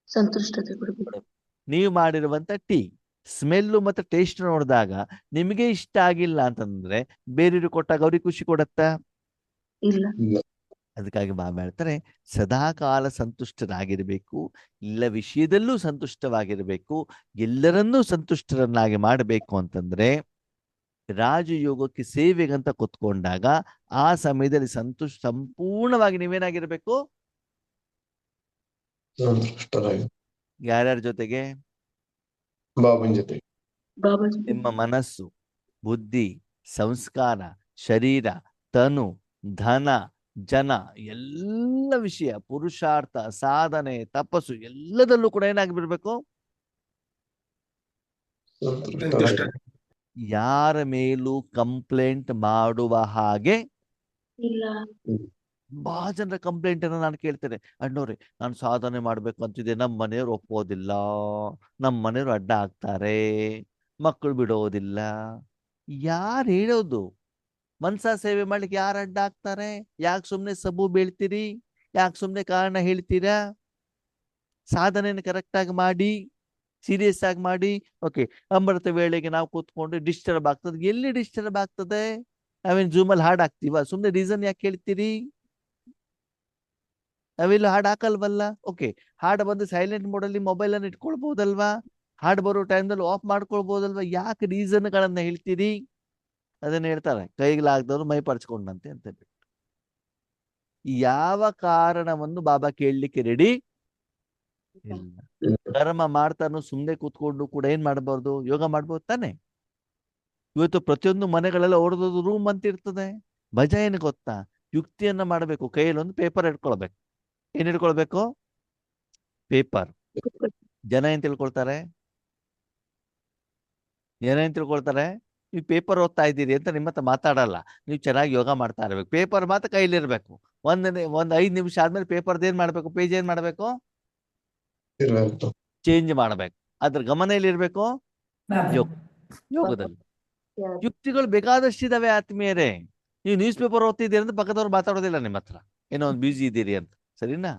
ಸಂತುಷ್ಟತೆ ಕೊಡಬೇಕು. ನೀವು ಮಾಡಿರುವಂತ ಟೀ ಸ್ಮೆಲ್ಲು ಮತ್ತೆ ಟೇಸ್ಟ್ ನೋಡಿದಾಗ ನಿಮಗೆ ಇಷ್ಟ ಆಗಿಲ್ಲ ಅಂತಂದ್ರೆ ಬೇರೆಯವ್ರಿಗೆ ಕೊಟ್ಟಾಗ ಅವ್ರಿಗೆ ಖುಷಿ ಕೊಡತ್ತಾ? ಇಲ್ಲ. ಅದಕ್ಕಾಗಿ ಬಾಬಾ ಹೇಳ್ತಾರೆ ಸದಾಕಾಲ ಸಂತುಷ್ಟರಾಗಿರಬೇಕು, ಎಲ್ಲ ವಿಷಯದಲ್ಲೂ ಸಂತುಷ್ಟವಾಗಿರಬೇಕು, ಎಲ್ಲರನ್ನೂ ಸಂತುಷ್ಟರನ್ನಾಗಿ ಮಾಡಬೇಕು ಅಂತಂದ್ರೆ ರಾಜಯೋಗಕ್ಕೆ ಸೇವೆಗಂತ ಕುತ್ಕೊಂಡಾಗ ಆ ಸಮಯದಲ್ಲಿ ಸಂಪೂರ್ಣವಾಗಿ ನೀವೇನಾಗಿರ್ಬೇಕು? ಸಂತುಷ್ಟರಾಗಿ ಯಾರ್ಯಾರ ಜೊತೆಗೆ? ಬಾಬನ್ ಜೊತೆ ಬಾಬಾಜಿ ನಿಮ್ಮ ಮನಸ್ಸು, ಬುದ್ಧಿ, ಸಂಸ್ಕಾರ, ಶರೀರ, ತನು, ಧನ, ಜನ, ಎಲ್ಲ ವಿಷಯ, ಪುರುಷಾರ್ಥ, ಸಾಧನೆ, ತಪಸ್ಸು ಎಲ್ಲದಲ್ಲೂ ಕೂಡ ಏನಾಗಿರ್ಬೇಕು? ಸಂತುಷ್ಟರಾಗಿ ಯಾರ ಮೇಲೂ ಕಂಪ್ಲೇಂಟ್ ಮಾಡುವ ಹಾಗೆ ಇಲ್ಲ. ಬಹಳ ಜನರ ಕಂಪ್ಲೇಂಟ್ ಅನ್ನ ನಾನು ಕೇಳ್ತೇನೆ. ಅಣ್ಣವ್ರೆ, ನಾನು ಸಾಧನೆ ಮಾಡ್ಬೇಕು ಅಂತಿದ್ದೆ, ನಮ್ಮ ಮನೆಯವ್ರು ಒಪ್ಪೋದಿಲ್ಲ, ನಮ್ಮ ಮನೆಯವ್ರು ಅಡ್ಡ ಆಗ್ತಾರೆ, ಮಕ್ಕಳು ಬಿಡೋದಿಲ್ಲ. ಯಾರು ಹೇಳೋದು? ಮನ್ಸ ಸೇವೆ ಮಾಡ್ಲಿಕ್ಕೆ ಯಾರು ಅಡ್ಡ ಆಗ್ತಾರೆ? ಯಾಕೆ ಸುಮ್ನೆ ಸಬು ಬೀಳ್ತೀರಿ? ಯಾಕೆ ಸುಮ್ನೆ ಕಾರಣ ಹೇಳ್ತೀರಾ? ಸಾಧನೆಯನ್ನು ಕರೆಕ್ಟ್ ಆಗಿ ಮಾಡಿ, ಸೀರಿಯಸ್ ಆಗಿ ಮಾಡಿ. ಓಕೆ, ಅಮೃತ ವೇಳೆಗೆ ನಾವು ಕೂತ್ಕೊಂಡು ಡಿಸ್ಟರ್ಬ್ ಆಗ್ತದೆ. ಎಲ್ಲಿ ಡಿಸ್ಟರ್ಬ್ ಆಗ್ತದೆ? ನಾವೇನು ಜೂಮಲ್ಲಿ ಹಾಡು ಹಾಕ್ತೀವ? ಸುಮ್ನೆ ರೀಸನ್ ಯಾಕೆ ಹೇಳ್ತೀರಿ? ನಾವೆಲ್ಲೂ ಹಾಡು ಹಾಕಲ್ವಲ್ಲ. ಓಕೆ, ಹಾಡು ಬಂದು ಸೈಲೆಂಟ್ ಮೋಡಲ್ಲಿ ಮೊಬೈಲ್ ಅನ್ನು ಇಟ್ಕೊಳ್ಬಹುದಲ್ವಾ? ಹಾಡು ಬರೋ ಟೈಮ್ದಲ್ಲಿ ಆಫ್ ಮಾಡ್ಕೊಳ್ಬಹುದಲ್ವಾ? ಯಾಕೆ ರೀಸನ್ಗಳನ್ನ ಹೇಳ್ತೀರಿ? ಅದನ್ನ ಹೇಳ್ತಾರೆ, ಕೈಗಳಾಗ್ದವ್ರು ಮೈ ಪರ್ಚ್ಕೊಂಡಂತೆ ಅಂತ ಬಿಟ್ಟು. ಯಾವ ಕಾರಣವನ್ನು ಬಾಬಾ ಕೇಳಲಿಕ್ಕೆ ರೆಡಿ ಇಲ್ಲ. ಕರ್ಮ ಮಾಡ್ತಾನು ಸುಮ್ಮನೆ ಕೂತ್ಕೊಂಡು ಕೂಡ ಏನ್ ಮಾಡಬಾರ್ದು? ಯೋಗ ಮಾಡ್ಬೋದು ತಾನೆ. ಇವತ್ತು ಪ್ರತಿಯೊಂದು ಮನೆಗಳೆಲ್ಲ ಹೊಡೆದೋದು ರೂಮ್ ಅಂತ ಇರ್ತದೆ. ಭಜ ಏನು ಗೊತ್ತಾ? ಯುಕ್ತಿಯನ್ನ ಮಾಡಬೇಕು. ಕೈಯಲ್ಲಿ ಒಂದು ಪೇಪರ್ ಇಟ್ಕೊಳ್ಬೇಕು. ಏನ್ ಇಟ್ಕೊಳ್ಬೇಕು? ಪೇಪರ್. ಜನ ಏನ್ ತಿಳ್ಕೊಳ್ತಾರೆ? ನೀವು ಪೇಪರ್ ಓದ್ತಾ ಇದ್ದೀರಿ ಅಂತ ನಿಮ್ಮ ಹತ್ರ ಮಾತಾಡಲ್ಲ. ನೀವು ಚೆನ್ನಾಗಿ ಯೋಗ ಮಾಡ್ತಾ ಇರ್ಬೇಕು. ಪೇಪರ್ ಮಾತ್ರ ಕೈಲಿರ್ಬೇಕು. ಒಂದ್ 5 ನಿಮಿಷ ಆದ್ಮೇಲೆ ಪೇಪರ್ದ ಏನ್ ಮಾಡ್ಬೇಕು? ಪೇಜ್ ಏನ್ ಮಾಡ್ಬೇಕು? ಇರಬೇಕು. ಚೇಂಜ್ ಮಾಡ್ಬೇಕು. ಅದ್ರ ಗಮನ ಎಲ್ಲಿರ್ಬೇಕು? ಬಾಬಾ ಯೋಗ, ಯೋಗದಲ್ಲಿ. ಯುಕ್ತಿಗಳು ಬೇಕಾದಷ್ಟಿದಾವೆ ಆತ್ಮೀಯರೇ. ನೀವು ನ್ಯೂಸ್ ಪೇಪರ್ ಓದ್ತಿದ್ದೀರಿ ಅಂತ ಪಕ್ಕದವ್ರು ಮಾತಾಡೋದಿಲ್ಲ ನಿಮ್ಮ ಹತ್ರ, ಏನೋ ಒಂದು ಬ್ಯುಸಿ ಇದ್ದೀರಿ ಅಂತ. ಸರಿನಾ?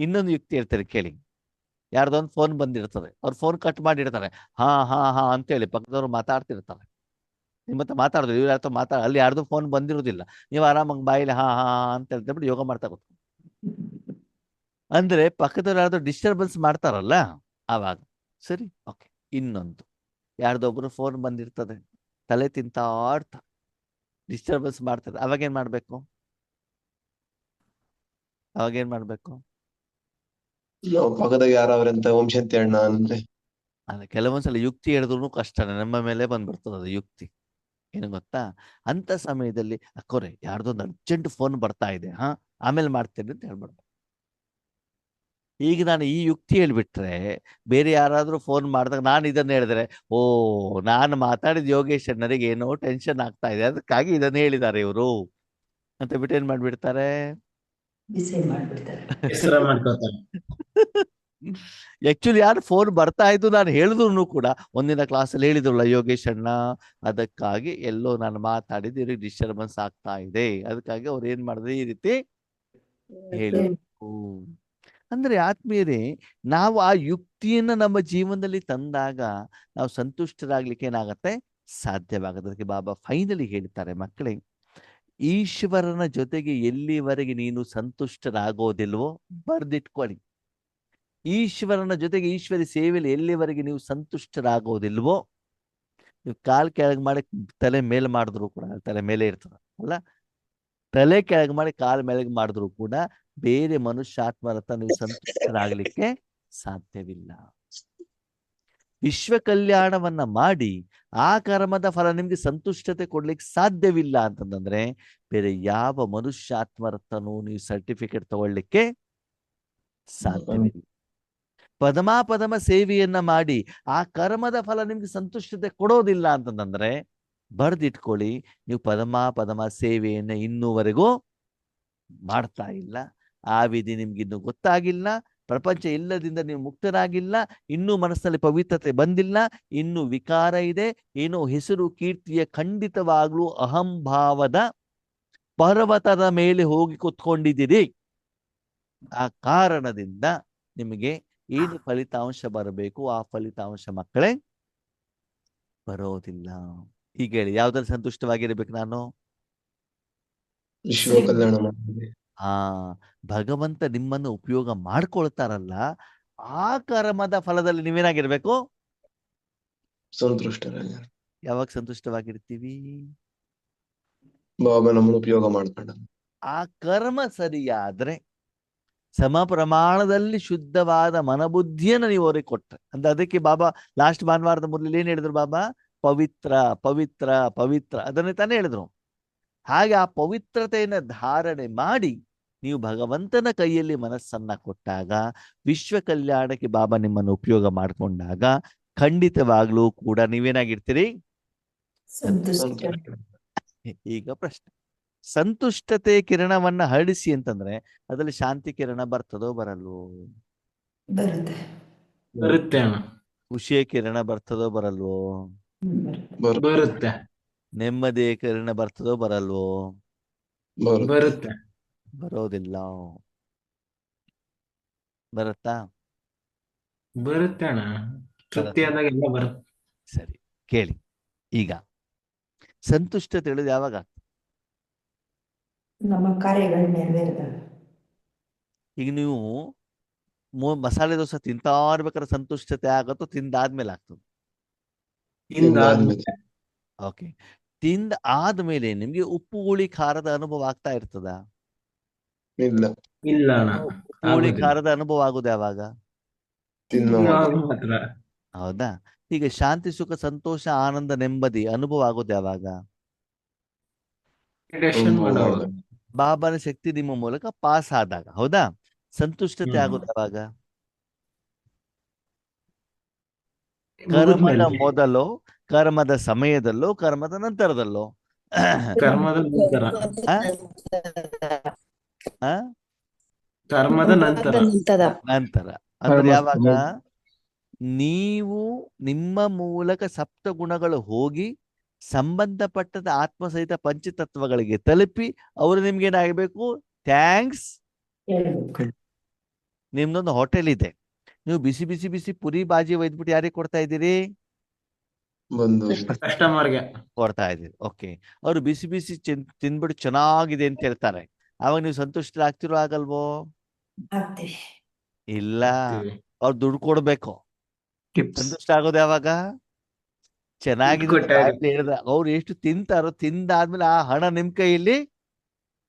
ಇನ್ನೊಂದು ಯುಕ್ತಿ ಹೇಳ್ತಾರೆ ಕೇಳಿ. ಯಾರ್ದೊಂದು ಫೋನ್ ಬಂದಿರ್ತದೆ, ಅವ್ರು ಫೋನ್ ಕಟ್ ಮಾಡಿರ್ತಾರೆ. ಹಾ ಹಾ ಹಾ ಅಂತೇಳಿ ಪಕ್ಕದವ್ರು ಮಾತಾಡ್ತಿರ್ತಾರೆ. ನಿಮ್ಮ ಹತ್ರ ಮಾತಾಡೋದು, ಇವ್ರ ಯಾರ್ದೋ ಅಲ್ಲಿ ಯಾರ್ದು ಫೋನ್ ಬಂದಿರೋದಿಲ್ಲ. ನೀವು ಆರಾಮಾಗಿ ಬಾಯಿಲಿ ಹಾ ಹಾ ಅಂತ ಹೇಳ್ಬಿಟ್ಟು ಯೋಗ ಮಾಡ್ತಾ ಗೊತ್ತು. ಅಂದ್ರೆ ಪಕ್ಕದವ್ರು ಯಾರ್ದೋ ಡಿಸ್ಟರ್ಬೆನ್ಸ್ ಮಾಡ್ತಾರಲ್ಲ ಆವಾಗ. ಸರಿ, ಓಕೆ. ಇನ್ನೊಂದು, ಯಾರ್ದೊಬ್ರು ಫೋನ್ ಬಂದಿರ್ತದೆ, ತಲೆ ತಿಂತಾ ಇರ್ತಾರೆ, ಡಿಸ್ಟರ್ಬೆನ್ಸ್ ಮಾಡ್ತಾರೆ. ಅವಾಗೇನ್ ಮಾಡ್ಬೇಕು? ನಾವು ಪಕ್ಕದಾಗ ಯಾರವ್ರಂತ ಓಂ ಶಾಂತಿ ಅಣ್ಣ ಅಂದ್ರೆ ಅಲ್ಲ, ಕೆಲವೊಂದ್ಸಲ ಯುಕ್ತಿ ಹೇಳಿದ್ರು ಕಷ್ಟನೇ, ನಮ್ಮ ಮೇಲೆ ಬಂದ್ಬಿಡ್ತದೆ ಅದು ಯುಕ್ತಿ. ಏನು ಗೊತ್ತಾ? ಅಂತ ಸಮಯದಲ್ಲಿ ಅಕ್ಕೋರೆ ಯಾರ್ದೊಂದು ಅರ್ಜೆಂಟ್ ಫೋನ್ ಬರ್ತಾ ಇದೆ, ಆಮೇಲೆ ಮಾಡ್ತೇನೆ ಅಂತ ಹೇಳ್ಬಿಡ್ಬೇಕು. ಈಗ ನಾನು ಈ ಯುಕ್ತಿ ಹೇಳ್ಬಿಟ್ರೆ ಬೇರೆ ಯಾರಾದ್ರೂ ಫೋನ್ ಮಾಡಿದಾಗ ನಾನು ಇದನ್ನ ಹೇಳಿದ್ರೆ, ಓ ನಾನು ಮಾತಾಡಿದ ಯೋಗೇಶ್ ಅಣ್ಣರಿಗೆ ಏನೋ ಟೆನ್ಷನ್ ಆಗ್ತಾ ಇದೆ, ಅದಕ್ಕಾಗಿ ಇದನ್ನ ಹೇಳಿದ್ದಾರೆ ಇವರು ಅಂತ ಬಿಟ್ಟು ಏನ್ ಮಾಡ್ಬಿಡ್ತಾರೆ? ಡಿಸೈಡ್ ಮಾಡ್ಬಿಡ್ತಾರೆ. ಹೆಸರ ಮಾಡ್ಕೋತಾರೆ. ಆಕ್ಚುಲಿ ಯಾರು ಫೋನ್ ಬರ್ತಾ ಇದ್ದು ನಾನು ಹೇಳಿದ್ರು ಕೂಡ ಒಂದಿನ ಕ್ಲಾಸಲ್ಲಿ ಹೇಳಿದ್ರಲ್ಲ ಯೋಗೇಶ್ ಅಣ್ಣ, ಅದಕ್ಕಾಗಿ ಎಲ್ಲೋ ನಾನು ಮಾತಾಡಿದ್ದು ಇವ್ರಿಗೆ ಡಿಸ್ಟರ್ಬೆನ್ಸ್ ಆಗ್ತಾ ಇದೆ, ಅದಕ್ಕಾಗಿ ಅವ್ರು ಏನ್ ಮಾಡಿದ್ರೆ ಈ ರೀತಿ ಹೇಳಿದ್ರು. ಅಂದ್ರೆ ಆತ್ಮೀಯರೇ, ನಾವು ಆ ಯುಕ್ತಿಯನ್ನ ನಮ್ಮ ಜೀವನದಲ್ಲಿ ತಂದಾಗ ನಾವು ಸಂತುಷ್ಟರಾಗ್ಲಿಕ್ಕೆ ಏನಾಗತ್ತೆ? ಸಾಧ್ಯವಾಗುತ್ತೆ. ಅದಕ್ಕೆ ಬಾಬಾ ಫೈನಲಿ ಹೇಳ್ತಾರೆ, ಮಕ್ಕಳೇ, ಈಶ್ವರನ ಜೊತೆಗೆ ಎಲ್ಲಿವರೆಗೆ ನೀನು ಸಂತುಷ್ಟರಾಗೋದಿಲ್ವೋ ಬರ್ದಿಟ್ಕೊಳ್ಳಿ. ಈಶ್ವರನ ಜೊತೆಗೆ ಈಶ್ವರಿ ಸೇವೆಯಲ್ಲಿ ಎಲ್ಲಿವರೆಗೆ ನೀವು ಸಂತುಷ್ಟರಾಗೋದಿಲ್ವೋ, ನೀವು ಕಾಲ್ ಕೆಳಗೆ ಮಾಡಿ ತಲೆ ಮೇಲೆ ಮಾಡಿದ್ರು ಕೂಡ, ತಲೆ ಮೇಲೆ ಇರ್ತದ ಅಲ್ಲ, ತಲೆ ಕೆಳಗೆ ಮಾಡಿ ಕಾಲ್ ಮೇಳಗೆ ಮಾಡಿದ್ರು ಕೂಡ ಬೇರೆ ಮನುಷ್ಯಾತ್ಮರತ್ತ ನೀವು ಸಂತುಷ್ಟರಾಗ್ಲಿಕ್ಕೆ ಸಾಧ್ಯವಿಲ್ಲ. ವಿಶ್ವ ಕಲ್ಯಾಣವನ್ನ ಮಾಡಿ ಆ ಕರ್ಮದ ಫಲ ನಿಮ್ಗೆ ಸಂತುಷ್ಟತೆ ಕೊಡ್ಲಿಕ್ಕೆ ಸಾಧ್ಯವಿಲ್ಲ ಅಂತಂದ್ರೆ ಬೇರೆ ಯಾವ ಮನುಷ್ಯಾತ್ಮರತ್ತನೂ ನೀವು ಸರ್ಟಿಫಿಕೇಟ್ ತಗೊಳ್ಳಿಕ್ಕೆ ಸಾಧ್ಯವಿಲ್ಲ. ಪದಮ ಸೇವೆಯನ್ನ ಮಾಡಿ ಆ ಕರ್ಮದ ಫಲ ನಿಮ್ಗೆ ಸಂತುಷ್ಟತೆ ಕೊಡೋದಿಲ್ಲ ಅಂತಂದ್ರೆ ಬರ್ದಿಟ್ಕೊಳ್ಳಿ, ನೀವು ಪದಮ ಸೇವೆಯನ್ನ ಇನ್ನೂವರೆಗೂ ಮಾಡ್ತಾ ಇಲ್ಲ. ಆ ವಿಧಿ ನಿಮ್ಗೆ ಇನ್ನೂ ಗೊತ್ತಾಗಿಲ್ಲ. ಪ್ರಪಂಚ ಎಲ್ಲದಿಂದ ನೀವು ಮುಕ್ತರಾಗಿಲ್ಲ. ಇನ್ನೂ ಮನಸ್ಸಿನಲ್ಲಿ ಪವಿತ್ರತೆ ಬಂದಿಲ್ಲ. ಇನ್ನು ವಿಕಾರ ಇದೆ. ಏನೋ ಹೆಸರು ಕೀರ್ತಿಯ ಖಂಡಿತವಾಗ್ಲೂ ಅಹಂಭಾವದ ಪರ್ವತದ ಮೇಲೆ ಹೋಗಿ ಕೂತ್ಕೊಂಡಿದ್ದೀರಿ. ಆ ಕಾರಣದಿಂದ ನಿಮಗೆ ಏನು ಫಲಿತಾಂಶ ಬರಬೇಕು ಆ ಫಲಿತಾಂಶ ಮಕ್ಕಳೇ ಬರೋದಿಲ್ಲ. ಈಗ ಹೇಳಿ, ಯಾವ್ದ್ರಲ್ಲಿ ಸಂತುಷ್ಟವಾಗಿರ್ಬೇಕು ನಾನು? ವಿಶ್ವ ಕಲ್ಯಾಣ ಮಾಡಿ ಆ ಭಗವಂತ ನಿಮ್ಮನ್ನು ಉಪಯೋಗ ಮಾಡ್ಕೊಳ್ತಾರಲ್ಲ, ಆ ಕರ್ಮದ ಫಲದಲ್ಲಿ ನೀವೇನಾಗಿರ್ಬೇಕು? ಸಂತುಷ್ಟರಾಗಿ ಯಾವಾಗ ಸಂತುಷ್ಟವಾಗಿರ್ತೀವಿ? ಬಾಬಾ ನಮ್ಮನ್ನು ಉಪಯೋಗ ಮಾಡ್ಕೊಂಡ. ಆ ಕರ್ಮ ಸರಿಯಾದ್ರೆ, ಸಮ ಪ್ರಮಾಣದಲ್ಲಿ ಶುದ್ಧವಾದ ಮನಬುದ್ಧಿಯನ್ನು ನೀವು ಅವ್ರಿಗೆ ಕೊಟ್ರೆ ಅಂತ. ಅದಕ್ಕೆ ಬಾಬಾ ಲಾಸ್ಟ್ ಭಾನುವಾರದ ಮೊದಲು ಏನ್ ಹೇಳಿದ್ರು ಬಾಬಾ? ಪವಿತ್ರ ಪವಿತ್ರ ಪವಿತ್ರ, ಅದನ್ನೇ ತಾನೇ ಹೇಳಿದ್ರು. ಹಾಗೆ ಆ ಪವಿತ್ರತೆಯನ್ನು ಧಾರಣೆ ಮಾಡಿ ನೀವು ಭಗವಂತನ ಕೈಯಲ್ಲಿ ಮನಸ್ಸನ್ನ ಕೊಟ್ಟಾಗ, ವಿಶ್ವ ಕಲ್ಯಾಣಕ್ಕೆ ಬಾಬಾ ನಿಮ್ಮನ್ನು ಉಪಯೋಗ ಮಾಡಿಕೊಂಡಾಗ ಖಂಡಿತವಾಗ್ಲೂ ಕೂಡ ನೀವೇನಾಗಿರ್ತೀರಿ? ಸಂತುಷ್ಟ. ಈಗ ಪ್ರಶ್ನೆ, ಸಂತುಷ್ಟತೆ ಕಿರಣವನ್ನ ಹರಡಿಸಿ ಅಂತಂದ್ರೆ ಅದರಲ್ಲಿ ಶಾಂತಿ ಕಿರಣ ಬರ್ತದೋ ಬರಲ್ವೋ? ಬರುತ್ತೆ. ಬರುತ್ತೆ ಅಣ್ಣ. ಖುಷಿಯ ಕಿರಣ ಬರ್ತದೋ ಬರಲ್ವೋ? ಬರುತ್ತೆ. ಬರುತ್ತೆ ನೆಮ್ಮದಿಯ ಕಿರಣ ಬರ್ತದೋ ಬರಲ್ವೋ? ಬರುತ್ತೆ ಬರೋದಿಲ್ಲ. ಬರುತ್ತಾ? ಬರುತ್ತೆ ಅಣ್ಣ. ತೃಪ್ತಿ ಆದಾಗ ಎಲ್ಲ ಬರುತ್ತೆ. ಸರಿ, ಕೇಳಿ. ಈಗ ಸಂತುಷ್ಟ ತಿಳಿದು ಯಾವಾಗ? ನಮ್ಮ ಕಾರ್ಯಗಳು ನೆರವೇರಿದಾಗ. ಈಗ ನೀವು ಮಸಾಲೆ ದೋಸೆ ತಿಂತಾ ಇರ್ಬೇಕಾದ್ರೆ ಸಂತುಷ್ಟತೆ ಆಗತ್ತೋ ತಿಂದಾದ್ಮೇಲೆ ಆಗ್ತದೆ? ತಿಂದಾದ್ಮೇಲೆ. ಓಕೆ. ತಿಂದ ಆದ್ಮೇಲೆ ನಿಮ್ಗೆ ಉಪ್ಪು ಹುಳಿ ಖಾರದ ಅನುಭವ ಆಗ್ತಾ ಇರ್ತದ? ಇಲ್ಲ. ಇಲ್ಲ ಅಣ್ಣ, ಉಪ್ಪು ಹುಳಿ ಆಗೋದಿಲ್ಲ. ಖಾರದ ಅನುಭವ ಆಗುದು ಯಾವಾಗ? ತಿನ್ನುವಾಗ ಮಾತ್ರ. ಹೌದಾ? ಈಗ ಶಾಂತಿ ಸುಖ ಸಂತೋಷ ಆನಂದ ನೆಮ್ಮದಿ ಅನುಭವ ಆಗೋದು ಯಾವಾಗ? ಮೆಡಿಟೇಷನ್ ಮಾಡುವಾಗ. ಬಾಬಾನ ಶಕ್ತಿ ನಿಮ್ಮ ಮೂಲಕ ಪಾಸ್ ಆದಾಗ. ಹೌದಾ? ಸಂತುಷ್ಟತೆ ಹ್ಮ್. ಆಗೋದು ಯಾವಾಗ? ಕರ್ಮದ ಮುಗಿದ್ಮೇಲೆ. ಮೊದಲೋ, ಕರ್ಮದ ಸಮಯದಲ್ಲೋ, ಕರ್ಮದ ನಂತರದಲ್ಲೋ? ಕರ್ಮದ ನಂತರ. ಆ? ಆ? ಕರ್ಮದ ನಂತರ. ನಂತರ ಅಂದ್ರೆ ಯಾವಾಗ? ನೀವು ನಿಮ್ಮ ಮೂಲಕ ಸಪ್ತ ಗುಣಗಳು ಹೋಗಿ ಸಂಬಂಧಪಟ್ಟದ ಆತ್ಮಸಹಿತ ಪಂಚತತ್ವಗಳಿಗೆ ತಲುಪಿ ಅವರು ನಿಮ್ಗೇನಾಗಬೇಕು? ಥ್ಯಾಂಕ್ಸ್. ಹೇಳ್ಬೇಕು. ನಿಮ್ದೊಂದು ಹೋಟೆಲ್ ಇದೆ, ನೀವು ಬಿಸಿ ಬಿಸಿ ಬಿಸಿ ಪುರಿ ಬಾಜಿ ಒಯ್ದ್ಬಿಟ್ಟು ಯಾರಿಗೆ ಕೊಡ್ತಾ ಇದ್ದೀರಿ? ಬಂದು ಕಸ್ಟಮರ್ಗೆ. ಕೊಡ್ತಾ ಇದ್ದೀರಿ. ಓಕೆ. ಅವರು ಬಿಸಿ ಬಿಸಿ ತಿನ್ಬಿಟ್ಟು ಚೆನ್ನಾಗಿದೆ ಅಂತ ಹೇಳ್ತಾರೆ, ಅವಾಗ ನೀವು ಸಂತುಷ್ಟರಾಗ್ತಿರೋ ಆಗಲ್ವೋ? ಆಗ್ತೀವಿ. ಇಲ್ಲ, ಅವ್ರು ದುಡ್ಡು ಕೊಡ್ಬೇಕು. ಸಂತುಷ್ಟ ಆಗೋದು ಯಾವಾಗ? ಚೆನ್ನಾಗಿದೆ ಅಂತ ಬಾಯಲ್ಲಿ ಹೇಳಿದ ಅವ್ರು ಎಷ್ಟು ತಿಂತಾರೋ, ತಿಂದಾದ್ಮೇಲೆ ಆ ಹಣ ನಿಮ್ ಕೈಯಲ್ಲಿ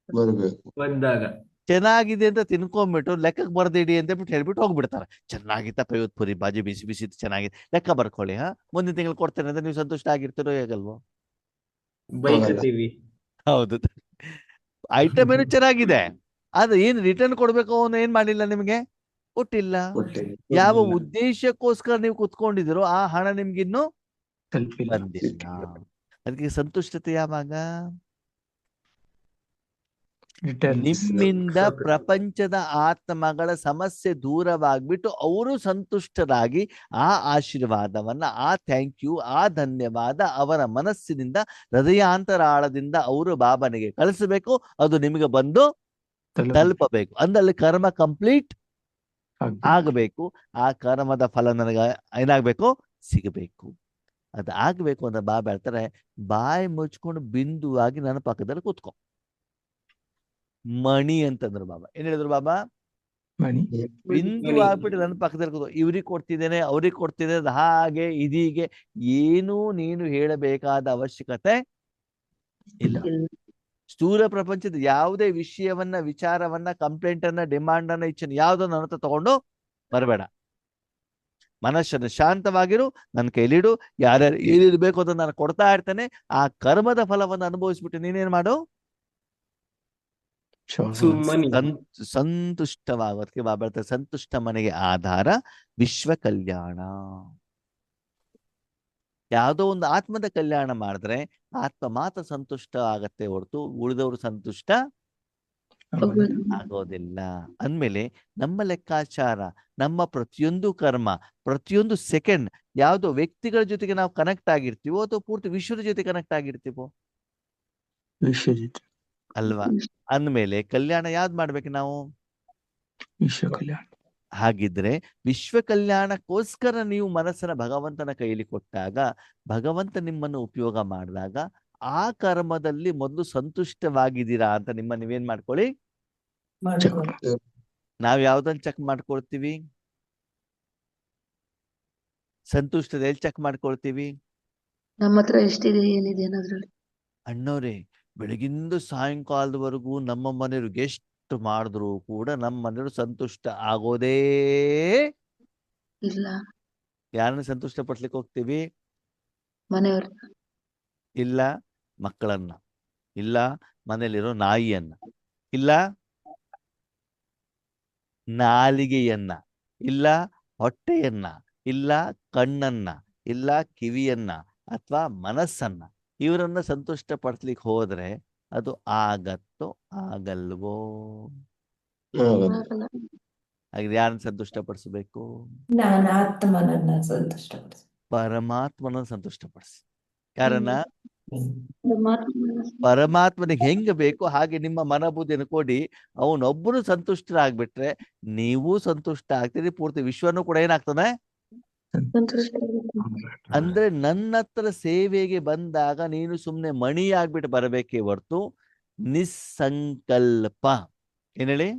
ಬರ್ಬೇಕು. ಬಂದಾಗ ಚೆನ್ನಾಗಿದೆ ಅಂತ ತಿನ್ಕೊಂಡ್ಬಿಟ್ಟು ಲೆಕ್ಕಕ್ಕೆ ಬರ್ದಿಡಿ ಅಂತ ಹೇಳ್ಬಿಟ್ಟು ಹೋಗ್ಬಿಡ್ತಾರೆ. ಚೆನ್ನಾಗಿತ್ತಪ್ಪ ಇವತ್ತು ಪುರಿ ಬಾಜಿ ಬಿಸಿ ಬಿಸಿ ಚೆನ್ನಾಗಿದೆ, ಲೆಕ್ಕ ಬರ್ಕೊಳ್ಳಿ, ಮುಂದಿನ ತಿಂಗಳು ಕೊಡ್ತೇನೆ ಅಂತ ನೀವು ಸಂತುಷ್ಟ ಆಗಿರ್ತೀರೋ ಹೇಗಲ್ವೋ? ಬೈಕತ್ತೀವಿ. ಹೌದು. ಐಟಮ್ ಏನು ಚೆನ್ನಾಗಿದೆ, ಆದ್ರೆ ಏನ್ ರಿಟರ್ನ್ ಕೊಡ್ಬೇಕು ಅವನು ಏನ್ ಮಾಡಿಲ್ಲ, ನಿಮ್ಗೆ ಕೊಟ್ಟಿಲ್ಲ. ಯಾವ ಉದ್ದೇಶಕ್ಕೋಸ್ಕರ ನೀವು ಕುತ್ಕೊಂಡಿದಿರೋ ಆ ಹಣ ನಿಮ್ಗಿನ್ನು ಬಂದಿಲ್ಲ. ಅದಕ್ಕೆ ಸಂತುಷ್ಟತೆ ಯಾವಾಗ? ನಿಮ್ಮಿಂದ ಪ್ರಪಂಚದ ಆತ್ಮಗಳ ಸಮಸ್ಯೆ ದೂರವಾಗ್ಬಿಟ್ಟು ಅವರು ಸಂತುಷ್ಟರಾಗಿ ಆ ಆಶೀರ್ವಾದವನ್ನ, ಆ ಥ್ಯಾಂಕ್ ಯು, ಆ ಧನ್ಯವಾದ ಅವರ ಮನಸ್ಸಿನಿಂದ ಹೃದಯಾಂತರಾಳದಿಂದ ಅವರು ಬಾಬನಿಗೆ ಕಳಿಸಬೇಕು. ಅದು ನಿಮಗೆ ಬಂದು ತಲುಪಬೇಕು. ಅಂದಲ್ಲಿ ಕರ್ಮ ಕಂಪ್ಲೀಟ್ ಆಗಬೇಕು. ಆ ಕರ್ಮದ ಫಲ ನನಗೆ ಏನಾಗ್ಬೇಕು? ಸಿಗಬೇಕು. ಅದು ಆಗ್ಬೇಕು ಅಂತ ಬಾಬಾ ಹೇಳ್ತಾರೆ, ಬಾಯಿ ಮುಚ್ಕೊಂಡು ಬಿಂದುವಾಗಿ ನನ್ನ ಪಕ್ಕದಲ್ಲಿ ಕೂತ್ಕೊ. ಮಣಿ ಅಂತಂದ್ರು ಬಾಬಾ. ಏನ್ ಹೇಳಿದ್ರು ಬಾಬಾ? ಬಿಂದು ಆಗ್ಬಿಟ್ಟು ನನ್ನ ಪಕ್ಕದಲ್ಲಿ ಕೂತ್ಕೊ. ಇವ್ರಿಗೆ ಕೊಡ್ತಿದ್ದೇನೆ, ಅವ್ರಿಗೆ ಕೊಡ್ತಿದ್ದೇನೆ, ಅದು ಹಾಗೆ ಇದೀಗೆ ಏನೂ ನೀನು ಹೇಳಬೇಕಾದ ಅವಶ್ಯಕತೆ ಇಲ್ಲ. ಸ್ಥೂಲ ಪ್ರಪಂಚದ ಯಾವುದೇ ವಿಷಯವನ್ನ, ವಿಚಾರವನ್ನ, ಕಂಪ್ಲೇಂಟ್ ಅನ್ನ, ಡಿಮಾಂಡ್ ಅನ್ನ, ಇಚ್ಛೆ ಯಾವುದನ್ನ ನನ್ನ ಹತ್ರ ತಗೊಂಡು ಬರಬೇಡ. ಮನಸ್ಸನ್ನು ಶಾಂತವಾಗಿರು, ನನ್ನ ಕೈಲಿಡು. ಯಾರ್ಯಾರು ಏನಿರ್ಬೇಕು ಅದನ್ನ ನಾನು ಕೊಡ್ತಾ ಇರ್ತೇನೆ. ಆ ಕರ್ಮದ ಫಲವನ್ನು ಅನುಭವಿಸ್ಬಿಟ್ಟು ನೀನೇನ್ ಮಾಡು? ಸಂತುಷ್ಟವಾಗೋದಕ್ಕೆ ಬಾಬಾ ಹೇಳ್ತಾರೆ, ಸಂತುಷ್ಟ ಮನೆಗೆ ಆಧಾರ ವಿಶ್ವ ಕಲ್ಯಾಣ. ಯಾವುದೋ ಒಂದು ಆತ್ಮದ ಕಲ್ಯಾಣ ಮಾಡಿದ್ರೆ ಆತ್ಮ ಮಾತ್ರ ಸಂತುಷ್ಟ ಆಗತ್ತೆ ಹೊರತು ಉಳಿದವರು ಸಂತುಷ್ಟ ಆಗೋದಿಲ್ಲ. ಅಂದ್ಮೇಲೆ ನಮ್ಮ ಲೆಕ್ಕಾಚಾರ, ನಮ್ಮ ಪ್ರತಿಯೊಂದು ಕರ್ಮ, ಪ್ರತಿಯೊಂದು ಸೆಕೆಂಡ್ ಯಾವುದೋ ವ್ಯಕ್ತಿಗಳ ಜೊತೆಗೆ ನಾವು ಕನೆಕ್ಟ್ ಆಗಿರ್ತೀವೋ ಅಥವಾ ಪೂರ್ತಿ ವಿಶ್ವದ ಜೊತೆ ಕನೆಕ್ಟ್ ಆಗಿರ್ತೀವೋ? ಅಲ್ವಾ? ಅಂದ್ಮೇಲೆ ಕಲ್ಯಾಣ ಯಾವ್ದು ಮಾಡ್ಬೇಕು ನಾವು? ವಿಶ್ವ ಕಲ್ಯಾಣ. ಹಾಗಿದ್ರೆ ವಿಶ್ವ ಕಲ್ಯಾಣಕ್ಕೋಸ್ಕರ ನೀವು ಮನಸ್ಸನ್ನ ಭಗವಂತನ ಕೈಲಿ ಕೊಟ್ಟಾಗ, ಭಗವಂತ ನಿಮ್ಮನ್ನು ಉಪಯೋಗ ಮಾಡಿದಾಗ ಆ ಕರ್ಮದಲ್ಲಿ ಮೊದಲು ಸಂತುಷ್ಟವಾಗಿದ್ದೀರಾ ಅಂತ ನೀವೇನ್ ಮಾಡ್ಕೊಳ್ಳಿ? ಮಾಡ್ಕೊಂಡು ನಾವ್ ಯಾವ್ದನ್ನ ಚೆಕ್ ಮಾಡ್ಕೊಳ್ತೀವಿ? ಸಂತುಷ್ಟತೆ ಎಲ್ಲಿ ಚೆಕ್ ಮಾಡ್ಕೊಳ್ತೀವಿ? ನಮ್ಮ ಹತ್ರ ಎಷ್ಟಿದೆ ಏನಿದೆ ಅನ್ನೋದ್ರಲ್ಲಿ. ಅಣ್ಣವ್ರೆ, ಬೆಳಗಿಂದ ಸಾಯಂಕಾಲದವರೆಗೂ ನಮ್ಮ ಮನೆಯವ್ರಿಗೆ ಎಷ್ಟು ಮಾಡಿದ್ರು ಕೂಡ ನಮ್ಮ ಮನೆಯವರು ಸಂತುಷ್ಟ ಆಗೋದೇ ಇಲ್ಲ. ಯಾರನ್ನ ಸಂತುಷ್ಟ ಪಡಿಸ್ಲಿಕ್ಕೆ ಹೋಗ್ತೀವಿ? ಮನೆಯವ್ರ ಇಲ್ಲ ಮಕ್ಕಳನ್ನ, ಇಲ್ಲ ಮನೆಯಲ್ಲಿರೋ ನಾಯಿಯನ್ನ, ಇಲ್ಲ ನಾಲಿಗೆಯನ್ನ, ಇಲ್ಲ ಹೊಟ್ಟೆಯನ್ನ, ಇಲ್ಲ ಕಣ್ಣನ್ನ, ಇಲ್ಲ ಕಿವಿಯನ್ನ ಅಥವಾ ಮನಸ್ಸನ್ನ. ಇವರನ್ನ ಸಂತುಷ್ಟ ಪಡಿಸ್ಲಿಕ್ಕೆ ಹೋದ್ರೆ ಅದು ಆಗತ್ತೋ ಆಗಲ್ವೋ? ಆಗಲ್ಲ. ಹಾಗೆ ಯಾರನ್ನ ಸಂತುಷ್ಟ ಪಡಿಸ್ಬೇಕು? ನಾನು ಆತ್ಮನನ್ನ ಸಂತುಷ್ಟಪಡಿಸಿ ಪರಮಾತ್ಮನ ಸಂತುಷ್ಟ ಪಡಿಸಿ. ಯಾರನ್ನ? ಪರಮಾತ್ಮನ ಪರಮಾತ್ಮನಿಗೆ ಹೆಂಗ ಬೇಕು ಹಾಗೆ ನಿಮ್ಮ ಮನಬುದ್ಧಿಯನ್ನು ಕೊಡಿ. ಅವನೊಬ್ಬನು ಸಂತುಷ್ಟರಾಗ್ಬಿಟ್ರೆ ನೀವು ಸಂತುಷ್ಟ ಆಗ್ತೀರಿ, ಪೂರ್ತಿ ವಿಶ್ವನೂ ಕೂಡ ಏನಾಗ್ತದೆ? ಸಂತುಷ್ಟ. ಅಂದ್ರೆ ನನ್ನ ಹತ್ರ ಸೇವೆಗೆ ಬಂದಾಗ ನೀನು ಸುಮ್ನೆ ಮಣಿ ಆಗ್ಬಿಟ್ಟು ಬರಬೇಕೇ ಹೊರ್ತು ನಿಸ್ಸಂಕಲ್ಪ. ಏನ್ ಹೇಳಿ?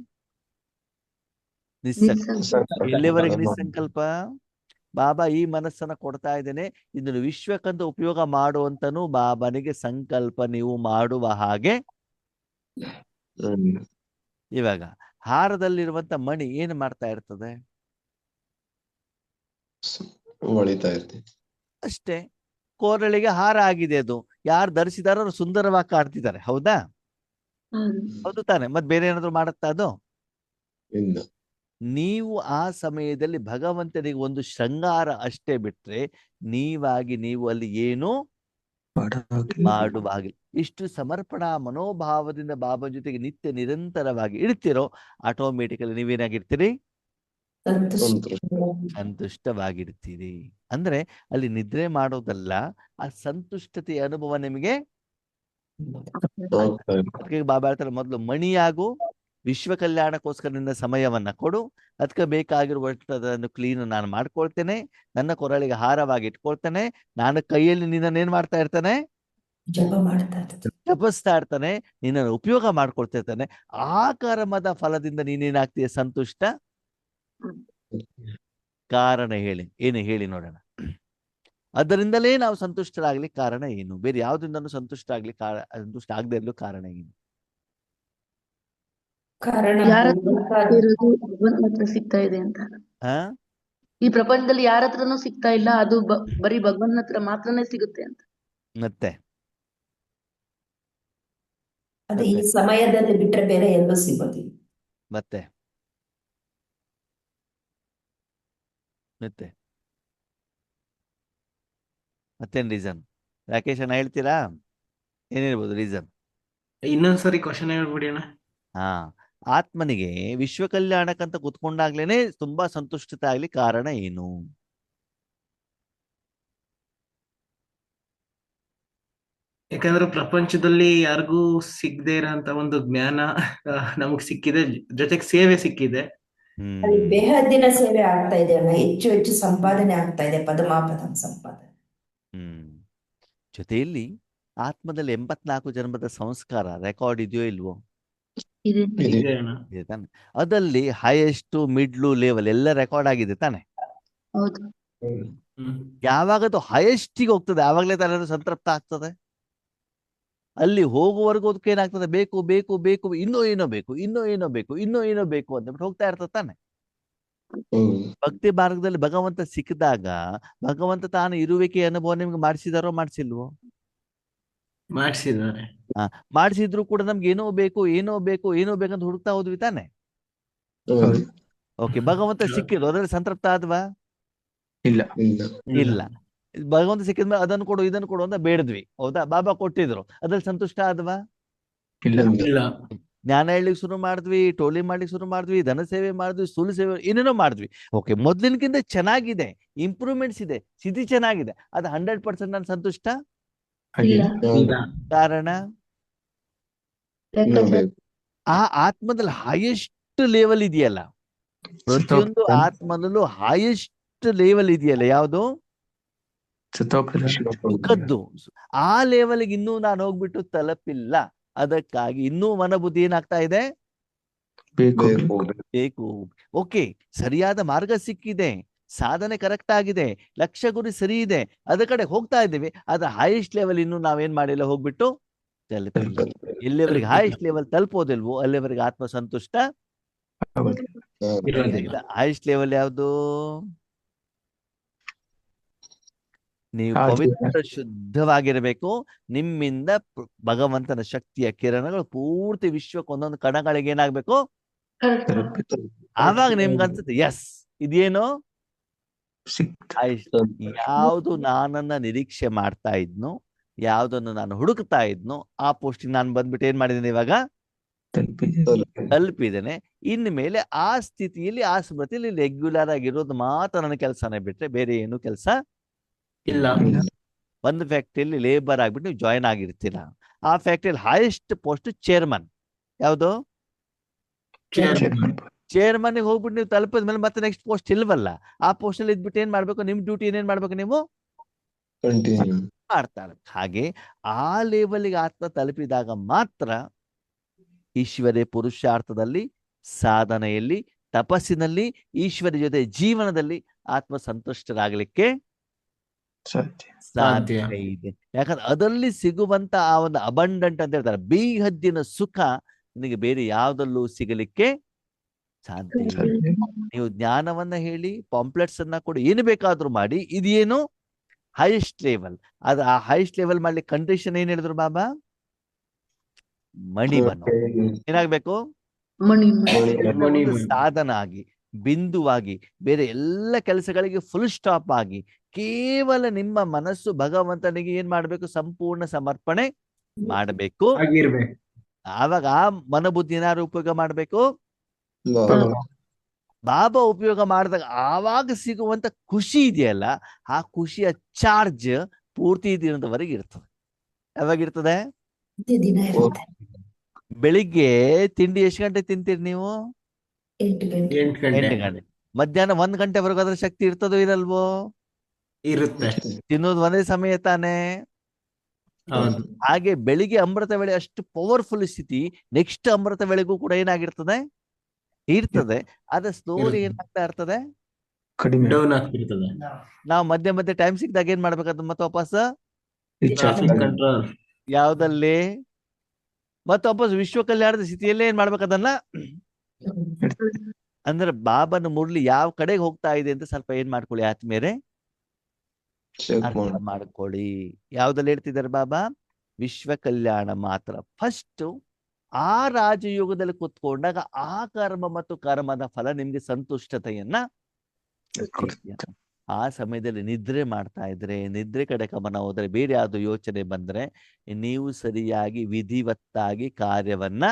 ಎಲ್ಲಿವರೆಗೆ ನಿಸ್ಸಂಕಲ್ಪ? ಬಾಬಾ ಈ ಮನಸ್ಸನ್ನ ಕೊಡ್ತಾ ಇದ್ದೇನೆ, ಇದನ್ನು ವಿಶ್ವಕ್ಕಂತ ಉಪಯೋಗ ಮಾಡುವಂತನೂ ಬಾಬನಿಗೆ ಸಂಕಲ್ಪ ನೀವು ಮಾಡುವ ಹಾಗೆ. ಇವಾಗ ಹಾರದಲ್ಲಿರುವಂತ ಮಣಿ ಏನ್ ಮಾಡ್ತಾ ಇರ್ತದೆ? ಹೊಳಿತಾ ಇರ್ತೀನಿ. ಅಷ್ಟೇ. ಕೋರಳಿಗೆ ಹಾರ ಆಗಿದೆ, ಅದು ಯಾರು ಧರಿಸಿದಾರೋ ಅವ್ರು ಸುಂದರವಾಗಿ ಕಾಡ್ತಿದ್ದಾರೆ. ಹೌದಾ? ಹೌದು ತಾನೆ? ಮತ್ ಬೇರೆ ಏನಾದ್ರು ಮಾಡುತ್ತಾ ಅದು? ಇಲ್ಲ. ನೀವು ಆ ಸಮಯದಲ್ಲಿ ಭಗವಂತನಿಗೆ ಒಂದು ಶೃಂಗಾರ ಅಷ್ಟೇ ಬಿಟ್ರೆ ನೀವಾಗಿ ನೀವು ಅಲ್ಲಿ ಏನು ಮಾಡುವಾಗಿಲ್ಲ. ಇಷ್ಟು ಸಮರ್ಪಣಾ ಮನೋಭಾವದಿಂದ ಬಾಬಾ ಜೊತೆಗೆ ನಿತ್ಯ ನಿರಂತರವಾಗಿ ಇಡ್ತಿರೋ ಆಟೋಮೆಟಿಕಲಿ ನೀವೇನಾಗಿರ್ತೀರಿ? ಸಂತುಷ್ಟವಾಗಿರ್ತೀರಿ. ಅಂದ್ರೆ ಅಲ್ಲಿ ನಿದ್ರೆ ಮಾಡೋದಲ್ಲ, ಆ ಸಂತುಷ್ಟತೆಯ ಅನುಭವ ನಿಮಗೆ. ಬಾಬಾ ಹೇಳ್ತಾರೆ, ಮೊದಲು ಮಣಿಯಾಗು, ವಿಶ್ವ ಕಲ್ಯಾಣಕ್ಕೋಸ್ಕರ ನಿನ್ನ ಸಮಯವನ್ನ ಕೊಡು, ಅದಕ್ಕೆ ಬೇಕಾಗಿರುವಷ್ಟನ್ನು ಕ್ಲೀನ್ ನಾನು ಮಾಡ್ಕೊಳ್ತೇನೆ, ನನ್ನ ಕೊರಳಿಗೆ ಹಾರವಾಗಿ ಇಟ್ಕೊಳ್ತೇನೆ, ನಾನು ಕೈಯಲ್ಲಿ ನಿನ್ನನ್ನೇನ್ ಮಾಡ್ತಾ ಇರ್ತಾನೆ? ಜಪಿಸ್ತಾ ಇರ್ತಾನೆ, ನಿನ್ನನ್ನು ಉಪಯೋಗ ಮಾಡ್ಕೊಳ್ತಿರ್ತಾನೆ. ಆ ಕರ್ಮದ ಫಲದಿಂದ ನೀನೇನಾಗ್ತೀಯ? ಸಂತುಷ್ಟ. ಕಾರಣ ಹೇಳಿ, ಏನು ಹೇಳಿ ನೋಡೋಣ. ಅದರಿಂದಲೇ ನಾವು ಸಂತುಷ್ಟರಾಗ್ಲಿಕ್ಕೆ ಕಾರಣ ಏನು? ಬೇರೆ ಯಾವ್ದ್ರಿಂದನೂ ಸಂತುಷ್ಟ ಆಗದೆ ಇರಲು ಕಾರಣ ಏನು? ಯಾರ ಇರೋದು ಭಗವಂತನ ಹತ್ರ ಸಿಗ್ತಾ ಇದೆ ಅಂತ. ಈ ಪ್ರಪಂಚದಲ್ಲಿ ಯಾರ ಹತ್ರನೂ ಸಿಗ್ತಾ ಇಲ್ಲ, ಅದು ಬರೀ ಭಗವಂತನ ಹತ್ರ ಮಾತ್ರನೇ ಸಿಗುತ್ತೆ ಅಂತ. ಮತ್ತೆ ಅದು ಈ ಸಮಯದಲ್ಲಿ ಬಿಟ್ರೆ ಬೇರೆ ಎಲ್ಲೂ ಸಿಗೋದಿಲ್ಲ. ಮತ್ತೆ ಮತ್ತೆ ಮತ್ತೇನ್ ರೀಸನ್? ರಾಕೇಶ್ ಅಣ್ಣ ಹೇಳ್ತೀರಾ? ಏನಿರ್ಬೋದು ರೀಸನ್? ಇನ್ನೊಂದ್ಸರಿ ಕ್ವಶನ್ ಹೇಳ್ಬಿಡಿ ಅಣ್ಣ. ಆತ್ಮನಿಗೆ ವಿಶ್ವ ಕಲ್ಯಾಣಕ್ಕಂತ ಕುತ್ಕೊಂಡಾಗ್ಲೇನೆ ತುಂಬಾ ಸಂತುಷ್ಟತೆ ಆಗ್ಲಿ ಕಾರಣ ಏನು? ಯಾಕಂದ್ರೆ ಪ್ರಪಂಚದಲ್ಲಿ ಯಾರಿಗೂ ಸಿಗದೆ ಇರೋಂತ ಒಂದು ಜ್ಞಾನ ನಮಗ್ ಸಿಕ್ಕಿದೆ, ಜೊತೆಗೆ ಸೇವೆ ಸಿಕ್ಕಿದೆ. ಅಲ್ಲಿ ಬೇಹದ್ದಿನ ಸೇವೆ ಆಗ್ತಾ ಇದೆ ಅಣ್ಣ, ಹೆಚ್ಚು ಹೆಚ್ಚು ಸಂಪಾದನೆ ಆಗ್ತಾ ಇದೆ, ಪದಮಾಪದ ಸಂಪಾದನೆ. ಜೊತೆಯಲ್ಲಿ ಆತ್ಮದಲ್ಲಿ 84 ಜನ್ಮದ ಸಂಸ್ಕಾರ ರೆಕಾರ್ಡ್ ಇದೆಯೋ ಇಲ್ವೋ? ಇದೆ ಅಣ್ಣ. ಇದೆ ತಾನೆ? ಅದಲ್ಲಿ ಹೈಯೆಸ್ಟ್, ಮಿಡ್ಲು, ಲೆವೆಲ್ ಎಲ್ಲ ರೆಕಾರ್ಡ್ ಆಗಿದೆ ತಾನೆ? ಹೌದು. ಯಾವಾಗ ಅದು ಹೈಯೆಸ್ಟಿಗೆ ಹೋಗ್ತದೆ ಆವಾಗಲೇ ತಾನೇ ಅದು ಸಂತೃಪ್ತ ಆಗ್ತದೆ. ಅಲ್ಲಿ ಹೋಗುವವರೆಗೂ ಅದಕ್ಕೆ ಏನಾಗ್ತದೆ? ಬೇಕು ಬೇಕು ಬೇಕು, ಇನ್ನೂ ಏನೋ ಬೇಕು, ಇನ್ನೂ ಏನೋ ಬೇಕು, ಇನ್ನೂ ಏನೋ ಬೇಕು ಅಂತ ಹೋಗ್ತಾ ಇರ್ತದೆ ತಾನೆ? ಭಕ್ತಿ ಮಾರ್ಗದಲ್ಲಿ ಭಗವಂತ ಸಿಕ್ಕಿದಾಗ ಭಗವಂತ ತಾನು ಇರುವಿಕೆ ಅನುಭವ ನಿಮ್ಗೆ ಮಾಡಿಸಿದಾರೋ ಮಾಡಿಸಿಲ್ವೋ? ಮಾಡಿಸಿದ್ದಾರೆ. ಮಾಡಿಸಿದ್ರು ಕೂಡ ನಮ್ಗೆ ಏನೋ ಬೇಕು ಏನೋ ಬೇಕು ಏನೋ ಬೇಕಂತ ಹುಡುಕ್ತಾ ಹೋದ್ವಿ ತಾನೆ? ಓಕೆ, ಭಗವಂತ ಸಿಕ್ಕಿದ್ರು, ಅದ್ರಲ್ಲಿ ಸಂತೃಪ್ತ ಆದ್ವಾ? ಇಲ್ಲ. ಇಲ್ಲ. ಭಗವಂತ ಸಿಕ್ಕಿದ್ಮೇಲೆ ಅದನ್ನು ಕೊಡು ಇದನ್ನು ಕೊಡು ಅಂತ ಬೇಡದ್ವಿ, ಹೌದಾ? ಬಾಬಾ ಕೊಟ್ಟಿದ್ರು, ಅದ್ರಲ್ಲಿ ಸಂತುಷ್ಟ ಆದ್ವಾ? ಇಲ್ಲ. ಜ್ಞಾನ ಹೇಳಲಿಕ್ಕೆ ಶುರು ಮಾಡಿದ್ವಿ, ಟೋಲಿ ಮಾಡ್ಲಿಕ್ಕೆ ಶುರು ಮಾಡಿದ್ವಿ, ಧನ ಸೇವೆ ಮಾಡಿದ್ವಿ, ಸುಳ್ಳು ಸೇವೆ ಏನೇನೋ ಮಾಡಿದ್ವಿ. ಓಕೆ, ಮೊದ್ಲಿನಕ್ಕಿಂತ ಚೆನ್ನಾಗಿದೆ, ಇಂಪ್ರೂವ್ಮೆಂಟ್ಸ್ ಇದೆ, ಸ್ಥಿತಿ ಚೆನ್ನಾಗಿದೆ. ಅದು 100% ನಾನು ಸಂತುಷ್ಟ? ಕಾರಣ ಆ ಆತ್ಮದಲ್ಲಿ ಹೈಯೆಸ್ಟ್ ಲೆವೆಲ್ ಇದೆಯಲ್ಲ, ಪ್ರತಿಯೊಂದು ಆತ್ಮದಲ್ಲೂ ಹೈಯೆಸ್ಟ್ ಲೆವೆಲ್ ಇದೆಯಲ್ಲ, ಯಾವುದು? ಸುಖದ್ದು. ಆ ಲೆವೆಲ್ಗೆ ಇನ್ನೂ ನಾನು ಹೋಗ್ಬಿಟ್ಟು ತಲುಪಿಲ್ಲ. ಅದಕ್ಕಾಗಿ ಇನ್ನೂ ಮನಬುದ್ಧಿ ಏನಾಗ್ತಾ ಇದೆ? ಬೇಕು ಬೇಕು ಬೇಕು. ಓಕೆ, ಸರಿಯಾದ ಮಾರ್ಗ ಸಿಕ್ಕಿದೆ, ಸಾಧನೆ ಕರೆಕ್ಟ್ ಆಗಿದೆ, ಲಕ್ಷ್ಯ ಗುರಿ ಸರಿ ಇದೆ, ಅದ ಕಡೆ ಹೋಗ್ತಾ ಇದ್ದೀವಿ. ಅದ್ರ ಹೈಯೆಸ್ಟ್ ಲೆವೆಲ್ ಇನ್ನು ನಾವೇನ್ ಮಾಡಿಲ್ಲ, ಹೋಗ್ಬಿಟ್ಟು ತಲುಪಿಲ್ಲ. ಎಲ್ಲಿವರೆಗೆ ಹೈಯೆಸ್ಟ್ ಲೆವೆಲ್ ತಲುಪೋದಿಲ್ವೋ ಅಲ್ಲಿವರೆಗೆ ಆತ್ಮ ಸಂತುಷ್ಟ ಇರೋದಿಲ್ಲ. ಹೈಯೆಸ್ಟ್ ಲೆವೆಲ್ ಯಾವುದು? ನೀವು ಆತ್ಮ. ಪವಿತ್ರ ಶುದ್ಧವಾಗಿರಬೇಕು. ನಿಮ್ಮಿಂದ ಭಗವಂತನ ಶಕ್ತಿಯ ಕಿರಣಗಳು ಪೂರ್ತಿ ವಿಶ್ವಕ್ಕೆ ಒಂದೊಂದು ಕಣಗಳಿಗೆ ಏನಾಗ್ಬೇಕು, ಆವಾಗ ನಿಮ್ಗೆ ಅನ್ಸುತ್ತೆ ಎಸ್ ಇದೇನು ಯಾವುದು ನಾನನ್ನ ನಿರೀಕ್ಷೆ ಮಾಡ್ತಾ ಇದ್ನೋ, ಯಾವ್ದನ್ನು ನಾನು ಹುಡುಕ್ತಾ ಇದ್ನೋ ಆ ಪೋಸ್ಟಿಗೆ ನಾನು ಬಂದ್ಬಿಟ್ಟು ಏನ್ ಮಾಡಿದ್ದೀನಿ, ಇವಾಗ ತಲುಪಿದ್ದೇನೆ. ಇನ್ಮೇಲೆ ಆ ಸ್ಥಿತಿಯಲ್ಲಿ ಆ ಸ್ಮೃತಿಯಲ್ಲಿ ರೆಗ್ಯುಲರ್ ಆಗಿರೋದು ಮಾತ್ರ ನನ್ನ ಕೆಲಸನೇ ಬಿಟ್ರೆ ಬೇರೆ ಏನು ಕೆಲಸ ಇಲ್ಲ. ಒಂದು ಫ್ಯಾಕ್ಟ್ರಿಯಲ್ಲಿ ಲೇಬರ್ ಆಗ್ಬಿಟ್ಟು ನೀವು ಜಾಯಿನ್ ಆಗಿರ್ತೀರ. ಆ ಫ್ಯಾಕ್ಟ್ರಿಯಲ್ಲಿ ಹೈಯೆಸ್ಟ್ ಪೋಸ್ಟ್ ಚೇರ್ಮನ್. ಯಾವುದು? ಚೇರ್ಮನ್ ಹೋಗ್ಬಿಟ್ಟು ನೀವು ತಲುಪಿದ ಮೇಲೆ ಮತ್ತೆ ನೆಕ್ಸ್ಟ್ ಪೋಸ್ಟ್ ಇಲ್ವಲ್ಲ, ಆ ಪೋಸ್ಟ್ ಅಲ್ಲಿ ಇದ್ಬಿಟ್ಟು ಏನ್ ಮಾಡ್ಬೇಕು, ನಿಮ್ ಡ್ಯೂಟಿ ಏನೇನ್ ಮಾಡ್ಬೇಕು, ನೀವು ಕಂಟಿನ್ಯೂ ಮಾಡ್ತಾರೆ. ಹಾಗೆ ಆ ಲೆವೆಲ್ಗೆ ಆತ್ಮ ತಲುಪಿದಾಗ ಮಾತ್ರ ಈಶ್ವರ್ಯ ಪುರುಷಾರ್ಥದಲ್ಲಿ, ಸಾಧನೆಯಲ್ಲಿ, ತಪಸ್ಸಿನಲ್ಲಿ, ಈಶ್ವರ ಜೊತೆ ಜೀವನದಲ್ಲಿ ಆತ್ಮ ಸಂತುಷ್ಟರಾಗಲಿಕ್ಕೆ ಸಾಧ್ಯ ಇದೆ. ಯಾಕಂದ್ರೆ ಅದರಲ್ಲಿ ಸಿಗುವಂತ ಆ ಒಂದು ಅಬಂಡೆಂಟ್ ಅಂತ ಹೇಳ್ತಾರೆ, ಬೇಹದ್ದಿನ ಸುಖ ನಿನಗೆ ಬೇರೆ ಯಾವ್ದಲ್ಲೂ ಸಿಗಲಿಕ್ಕೆ ಸಾಧ್ಯ ಇಲ್ಲ. ನೀವು ಜ್ಞಾನವನ್ನ ಹೇಳಿ, ಪಾಂಪ್ಲೆಟ್ಸ್ ಅನ್ನ ಕೊಡಿ, ಏನು ಬೇಕಾದ್ರೂ ಮಾಡಿ, ಇದೇನು ಹೈಯೆಸ್ಟ್ ಲೆವೆಲ್. ಅದು ಆ ಹೈಯೆಸ್ಟ್ ಲೆವೆಲ್ ಮಾಡ್ಲಿಕ್ಕೆ ಕಂಡೀಷನ್ ಏನ್ ಹೇಳಿದ್ರು ಬಾಬಾ? ಮಣಿವನು ಏನಾಗ್ಬೇಕು, ಮಣಿ ಸಾಧನ ಆಗಿ, ಬಿಂದುವಾಗಿ, ಬೇರೆ ಎಲ್ಲ ಕೆಲಸಗಳಿಗೆ ಫುಲ್ ಸ್ಟಾಪ್ ಆಗಿ ಕೇವಲ ನಿಮ್ಮ ಮನಸ್ಸು ಭಗವಂತನಿಗೆ ಏನ್ ಮಾಡ್ಬೇಕು, ಸಂಪೂರ್ಣ ಸಮರ್ಪಣೆ ಮಾಡಬೇಕು. ಆಗಿರ್ಬೇಕು. ಆವಾಗ ಆ ಮನಬುದ್ಧಿ ಏನಾದ್ರು ಉಪಯೋಗ ಮಾಡ್ಬೇಕು, ಬಾಬಾ ಬಾಬಾ ಉಪಯೋಗ ಮಾಡಿದಾಗ ಆವಾಗ ಸಿಗುವಂತ ಖುಷಿ ಇದೆಯಲ್ಲ, ಆ ಖುಷಿಯ ಚಾರ್ಜ್ ಪೂರ್ತಿ ದಿನದವರೆಗೆ ಇರ್ತದೆ. ಯಾವಾಗಿರ್ತದೆ? ದಿನ ಇರುತ್ತೆ. ಬೆಳಿಗ್ಗೆ ತಿಂಡಿ ಎಷ್ಟು ಗಂಟೆ ತಿಂತೀರಿ ನೀವು? 8 ಗಂಟೆ. 8 8 ಗಂಟೆ. ಮಧ್ಯಾಹ್ನ 1 ಗಂಟೆವರೆಗೂ ಅದ್ರ ಶಕ್ತಿ ಇರ್ತದೋ ಇರಲ್ವೋ? ಇರುತ್ತೆ. ತಿನ್ನೋದು ಒಂದೇ ಸಮಯ ತಾನೇ. ಹೌದು. ಹಾಗೆ ಬೆಳಿಗ್ಗೆ ಅಮೃತ ವೇಳೆ ಅಷ್ಟು ಪವರ್ಫುಲ್ ಸ್ಥಿತಿ ನೆಕ್ಸ್ಟ್ ಅಮೃತ ವೇಳೆಗೂ ಕೂಡ ಏನಾಗಿರ್ತದೆ, ಇರ್ತದೆ. ಅದ ಸ್ಲೋಲಿ ಏನಾಗ್ತಾ ಇರ್ತದೆ, ಕಡಿಮೆ ಡೌನ್ ಆಗ್ತಿರ್ತದೆ. ನಾವು ಮಧ್ಯೆ ಮಧ್ಯೆ ಟೈಮ್ ಸಿಕ್ಕಿದಾಗ ಏನ್ ಮಾಡ್ಬೇಕಂತ ಮತ್ತೆ ವಾಪಸ್ ಟ್ರಾಫಿಕ್ ಕಂಟ್ರೋಲ್ ಯಾವ್ದಲ್ಲಿ ಮತ್ತೆ ವಾಪಸ್ ವಿಶ್ವ ಕಲ್ಯಾಣದ ಸ್ಥಿತಿಯಲ್ಲೇ ಏನ್ ಮಾಡ್ಬೇಕದನ್ನ. ಅಂದ್ರೆ ಬಾಬನ ಮುರಳಿ ಯಾವ ಕಡೆಗೆ ಹೋಗ್ತಾ ಇದೆ ಅಂತ ಸ್ವಲ್ಪ ಏನ್ ಮಾಡ್ಕೊಳ್ಳಿ ಆತ್ಮೇರೆ, ಚೆಕ್ ಅರ್ಥ ಮಾಡಿ ಮಾಡ್ಕೊಳ್ಳಿ. ಯಾವ್ದಲ್ಲಿ ಹೇಳ್ತಿದ್ದಾರೆ ಬಾಬಾ? ವಿಶ್ವ ಕಲ್ಯಾಣ ಮಾತ್ರ. ಫಸ್ಟ್ ಆ ರಾಜಯೋಗದಲ್ಲಿ ಕುತ್ಕೊಂಡಾಗ ಆ ಕರ್ಮ ಮತ್ತು ಕರ್ಮದ ಫಲ ನಿಮ್ಗೆ ಸಂತುಷ್ಟತೆಯನ್ನ ಕೊಡ್ತೀಯ. ಆ ಸಮಯದಲ್ಲಿ ನಿದ್ರೆ ಮಾಡ್ತಾ ಇದ್ರೆ, ನಿದ್ರೆ ಕಡೆ ಗಮನ ಹೋದ್ರೆ, ಬೇರೆ ಯಾವ್ದು ಯೋಚನೆ ಬಂದ್ರೆ ನೀವು ಸರಿಯಾಗಿ ವಿಧಿವತ್ತಾಗಿ ಕಾರ್ಯವನ್ನ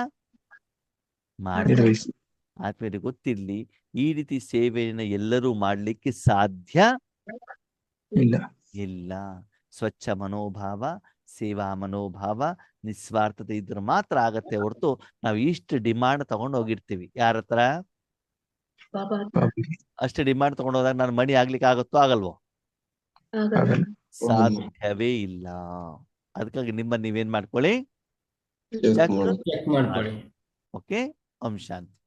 ಮಾಡ್ತೀರಿ. ಆತ್ಮೀಯರಿಗೆ ಗೊತ್ತಿರ್ಲಿ, ಈ ರೀತಿ ಸೇವೆಯನ್ನು ಎಲ್ಲರೂ ಮಾಡ್ಲಿಕ್ಕೆ ಸಾಧ್ಯ ಇಲ್ಲ. ಸ್ವಚ್ಛ ಮನೋಭಾವ, ಸೇವಾ ಮನೋಭಾವ, ನಿಸ್ವಾರ್ಥತೆ ಇದ್ರೆ ಮಾತ್ರ ಆಗತ್ತೆ ಹೊರತು ನಾವು ಇಷ್ಟು ಡಿಮಾಂಡ್ ತಗೊಂಡು ಹೋಗಿರ್ತೀವಿ. ಯಾರ ಹತ್ರ ಅಷ್ಟು ಡಿಮಾಂಡ್ ತಗೊಂಡು ಹೋದಾಗ ನಾನು ಮಣಿ ಆಗ್ಲಿಕ್ಕೆ ಆಗುತ್ತೋ ಆಗಲ್ವೋ? ಸಾಧ್ಯವೇ ಇಲ್ಲ. ಅದಕ್ಕಾಗಿ ನಿಮ್ಮನ್ನ ನೀವೇನ್ ಮಾಡ್ಕೊಳ್ಳಿ, ಚೆಕ್ ಮಾಡಿ ಚೆಕ್ ಮಾಡ್ಕೊಳ್ಳಿ. ಓಕೆ. ಓಂ ಶಾಂತಿ.